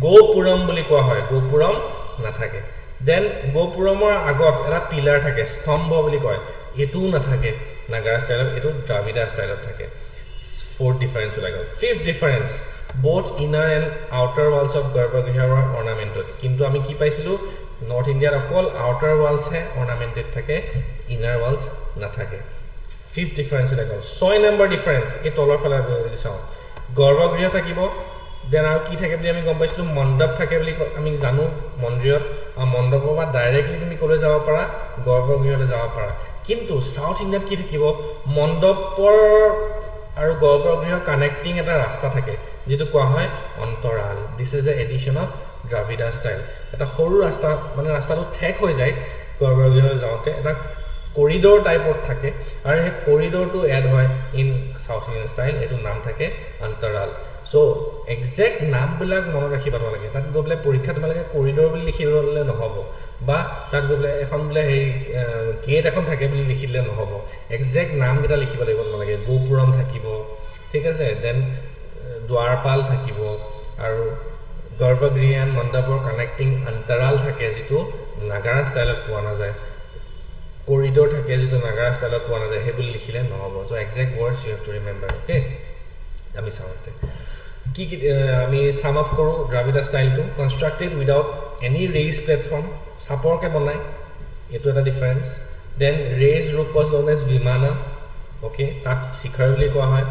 গোপুৰম বুলি কোৱা হয় গোপুৰম নাথাকে দেন গোপুৰমৰ আগত এটা পিলাৰ থাকে স্তম্ভ বুলি কয় এটো নাথাকে নাগাৰা ষ্টাইলত এটো দ্ৰাবিড় ষ্টাইলত থাকে fourth difference ওলাই গ'ল fifth difference both inner and outer walls of garbhagriha were ornamented কিন্তু আমি কি পাইছিলো নৰ্থ ইণ্ডিয়াৰ অকল outer walls হে ornamented থাকে inner walls নাথাকে fifth difference ওলাই গ'ল 6 number difference এই তলৰ ফালে চাওঁ গৰ্ভগৃহ থাকিব দেন আৰু কি থাকে বুলি আমি গম পাইছিলো মণ্ডপ থাকে বুলি আমি জানো মন্দিৰত মণ্ডপৰ পৰা ডাইৰেক্টলি তুমি কলৈ যাব পাৰা গৰ্ভগৃহলৈ যাব পাৰা কিন্তু সাউথ ইণ্ডিয়াত কি থাকিব মণ্ডপৰ আৰু গৰ্ভগৃহ কানেক্টিং এটা ৰাস্তা থাকে যেটো কোৱা হয় antarala this is a addition of Dravida style এটা সৰু ৰাস্তা মানে ৰাস্তাটো ঠেক হৈ যায় গৰ্ভগৃহ যাওঁতে এটা কৰিডৰ টাইপত থাকে আৰু এই কৰিডৰটো এড হয় ইন সাউথ ইণ্ডিয়ান ষ্টাইল এটো নাম থাকে অন্তৰাল সো এক্সাক্ট নামবিলাক মনত ৰাখিব লাগে তাত গবলে পৰীক্ষা তোমালকে কৰিডৰ বুলি লিখিবলে নহব বা তাত গবলে এখন বলে হেই গেট এখন থাকে বুলি লিখিলে নহব এক্সাক্ট নাম কিটা লিখিব লাগিব লাগে গোপুৰম থাকিব ঠিক আছে দেন দ্বাৰপাল থাকিব আৰু গৰ্ভগৃহ and মণ্ডপৰ কানেক্টিং অন্তৰাল থাকে যেটো নাগাৰা ষ্টাইলত পোৱা নাযায় কৰিডৰ থাকে যেটো নাগাৰা ষ্টাইলত পোৱা নাযায় হেবুল লিখিলে নহব so exact words you have to remember okay আমি চাওঁতে কি আমি সাম আপ কৰো দ্ৰাবিড় ষ্টাইলটো constructed without any raise platform সাপৰকে বনাই এটো এটা difference then raise roof was known as vimana okay তাত শিখৰ বুলি কোৱা হয়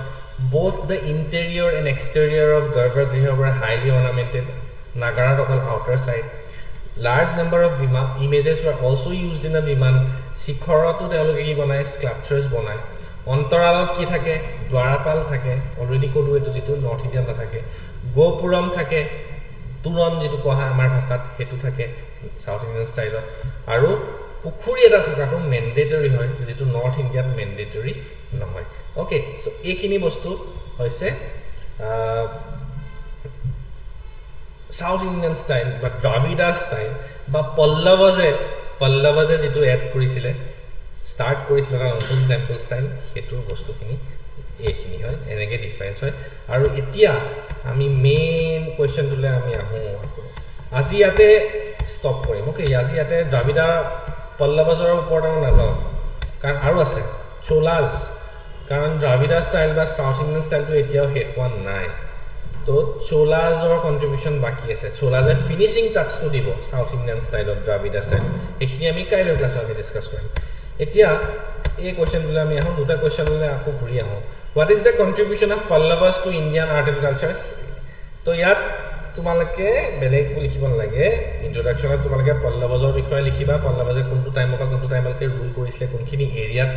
both the interior and exterior of garbhagriha were highly ornamented nagara local outer side large number of images were also used in a biman শিখৰটো তেওঁলোকে কি বনায় স্কাল্পচাৰ্স বনায় অন্তৰালত কি থাকে দ্বাৰপাল থাকে অলৰেডি কোড এটো যেটো নৰ্থ ইণ্ডিয়ান না থাকে গোপুৰম থাকে তুৰণ যেটো কোৱা হয় আমাৰ ভাষাত হেতু থাকে সাউথ ইণ্ডিয়ান ষ্টাইলত আৰু পুখুৰী এটা থকাটো ম্যান্ডেটৰি হয় যেটো নৰ্থ ইণ্ডিয়াত ম্যান্ডেটৰি নহয় ওকে সো এইখিনি বস্তু হৈছে সাউথ ইণ্ডিয়ান ষ্টাইল বা দ্ৰাবিড় ষ্টাইল বা পল্লৱজে যেটো এড কৰিছিলে স্টাৰ্ট কৰিছিল এটা নতুন টেম্পল ষ্টাইল হেতু বস্তুখিনি এইখিনি হয় এনেকে ডিফাৰেন্স হয় আৰু এতিয়া আমি মেইন কোৱেশ্চনটোলে আমি আহো আজি ইয়াতে ষ্টপ কৰিম ওকে আজি ইয়াতে দ্ৰাবিড়া পল্লৱজৰ ওপৰত আৰু নাযাওঁ কাৰণ আৰু আছে চোলাজ কাৰণ দ্ৰাবিড়া ষ্টাইল বা সাউথ ইণ্ডিয়ান ষ্টাইলটো এতিয়াও শেষ হোৱা নাই তো চোলাজৰ কন্ট্ৰিবিউশন বাকি আছে চোলাজে ফিনিশিং টাচটো দিব সাউথ ইণ্ডিয়ান ষ্টাইলত দ্ৰাবিড়া ষ্টাইল এইখিনি আমি কাইলৈ ক্লাছত আমি ডিসকাস কৰিম এতিয়া এই কোৱেশ্চনবিলাক আমি এখন দুটা কোৱেশ্চনলৈ আকৌ ঘূৰি আহোঁ what is the contribution of Pallavas to Indian art and cultures তো ইয়াত তোমালোকে বেলেগ লিখিব নালাগে ইন্ট্ৰোডাকশ্যনত তোমালোকে পল্লৱজৰ বিষয়ে লিখিবা পল্লৱজে কোনটো টাইমৰ পৰা কোনটো টাইমলৈকে ৰুল কৰিছিলে কোনখিনি এৰিয়াত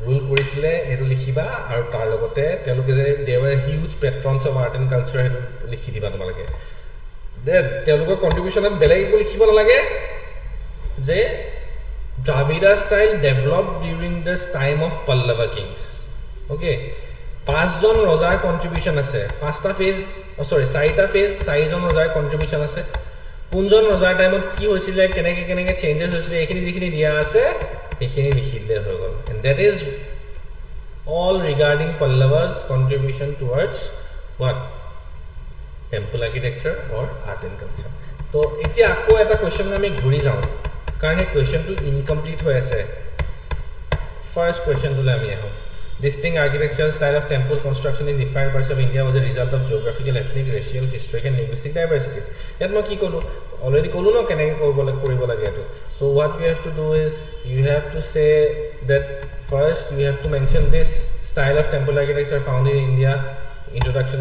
ৰুল কৰিছিলে এটো লিখিবা আৰু তাৰ লগতে তেওঁলোকে যে they were huge patrons of art and culture এটো লিখি দিবা তোমালোকে দেন তেওঁলোকৰ কন্ট্ৰিবিউশনত বেলেগ একো লিখিব নালাগে যে Dravida style developed during this time of Pallava kings okay পাঁচজন ৰজাৰ কন্ট্ৰিবিউশন আছে পাঁচটা ফেজ চাৰিটা ফেজ চাৰিজন ৰজাৰ কন্ট্ৰিবিউশন আছে কোনজন ৰজাৰ টাইমত কি হৈছিলে কেনেকে কেনেকে চেঞ্জেছ হৈছিলে এইখিনি যিখিনি দিয়া আছে এইখিনি লিখি দিলে হৈ গ'ল and that is all regarding Pallava's contribution towards what temple architecture or art and culture তো এতিয়া আকৌ এটা কোৱেশ্চন আমি ঘূৰি যাওঁ কাৰণ এই কোৱেশ্চনটো ইনকমপ্লিট হৈ আছে ফাৰ্স্ট কোৱেশ্চনটোলৈ আমি আহোঁ distinct architectural style of temple construction in different parts of India was a result of geographical, ethnic, racial, historical and linguistic diversities. Yet মই কি কলো already কলো ন কেনেকৈ কৰিব লাগে এটো so what we have to do is you have to say that first you have to mention this style of temple architecture found in India introduction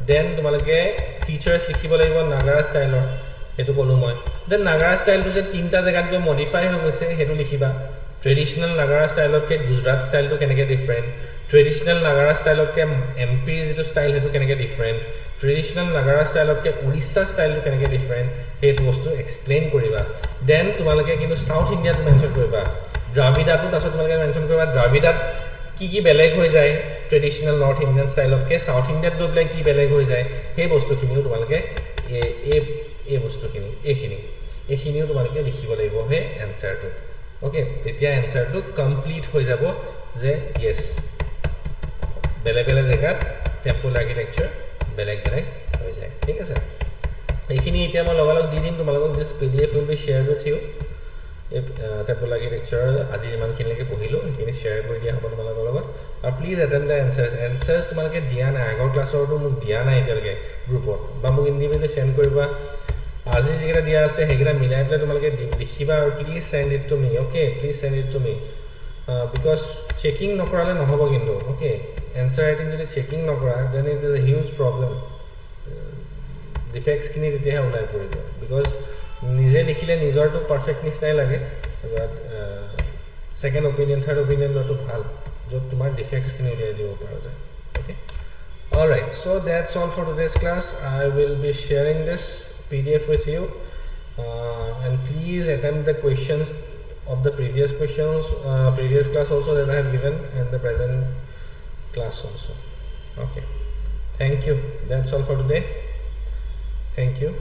then তোমালোকে features লিখিব লাগিব নাগাৰা ষ্টাইলৰ এটো কলো মই then নাগাৰা ষ্টাইলটো যে তিনটা জায়গাত গৈ মডিফাই হৈ গৈছে হেতু লিখিবা Traditional Nagara style of Gujarat style to can get different. Traditional Nagara style of MP is to style to can get different. Traditional Nagara style of Odisha style to can get different. It was to explain Koriba. Then to Malaka into South India to mention Koriba. Dravida to Tasat Malaka mention Koriba. Dravida Kiki Beleg Hozai, traditional North Indian style of South India go like Ki Beleg Hozai. He was to Kinu to Malaka a was to Kini, a Kini. A Kinu to Malaka, Hivo he answer to. Okay, তেতিয়া answerটো complete হৈ যাব যে yes বেলেগ বেলেগ জায়গাত temple architecture বেলেগ বেলেগ হৈ যায় ঠিক আছে এইখিনি এতিয়া মই লগালগ দি দিম তোমালোকক দিছ pdf will be shared with you temple architecture আজি যিমানখিনিলৈকে পঢ়িলো এইখিনি শ্বেয়াৰ কৰি দিয়া হ'ব তোমালোকৰ লগত আৰু প্লিজ এটেম্প দ্য এনসাৰ্ছ তোমালোকে দিয়া নাই আগৰ ক্লাছৰটো মোক দিয়া নাই এতিয়ালৈকে গ্ৰুপত বা মোক ইণ্ডিভিজুৱেলি সেন্ড কৰিবা আজি যেটা দিয়া আছে হেগৰা মিলাই প্লে তোমালোকে লিখিবা আৰু please send it to me okay please send it to me because checking নকৰালে নহব কিন্তু ওকে এনসাৰ ৰাইটিং যদি চেকিং নকৰা then it is a huge problem defects কিনি তেতিয়া ওলাই পৰিব বিকজ নিজে লিখিলে নিজৰটো পাৰফেক্ট নিচিনাই লাগে but second opinion third opinion লটো ভাল যত তোমাৰ ডিফেক্টছ কিনি উলিয়াই দিব পৰা যায় okay alright so that's all for today's class I will be sharing this PDF with you and please attempt the questions of the previous class also that I have given and the present class also okay thank you that's all for today thank you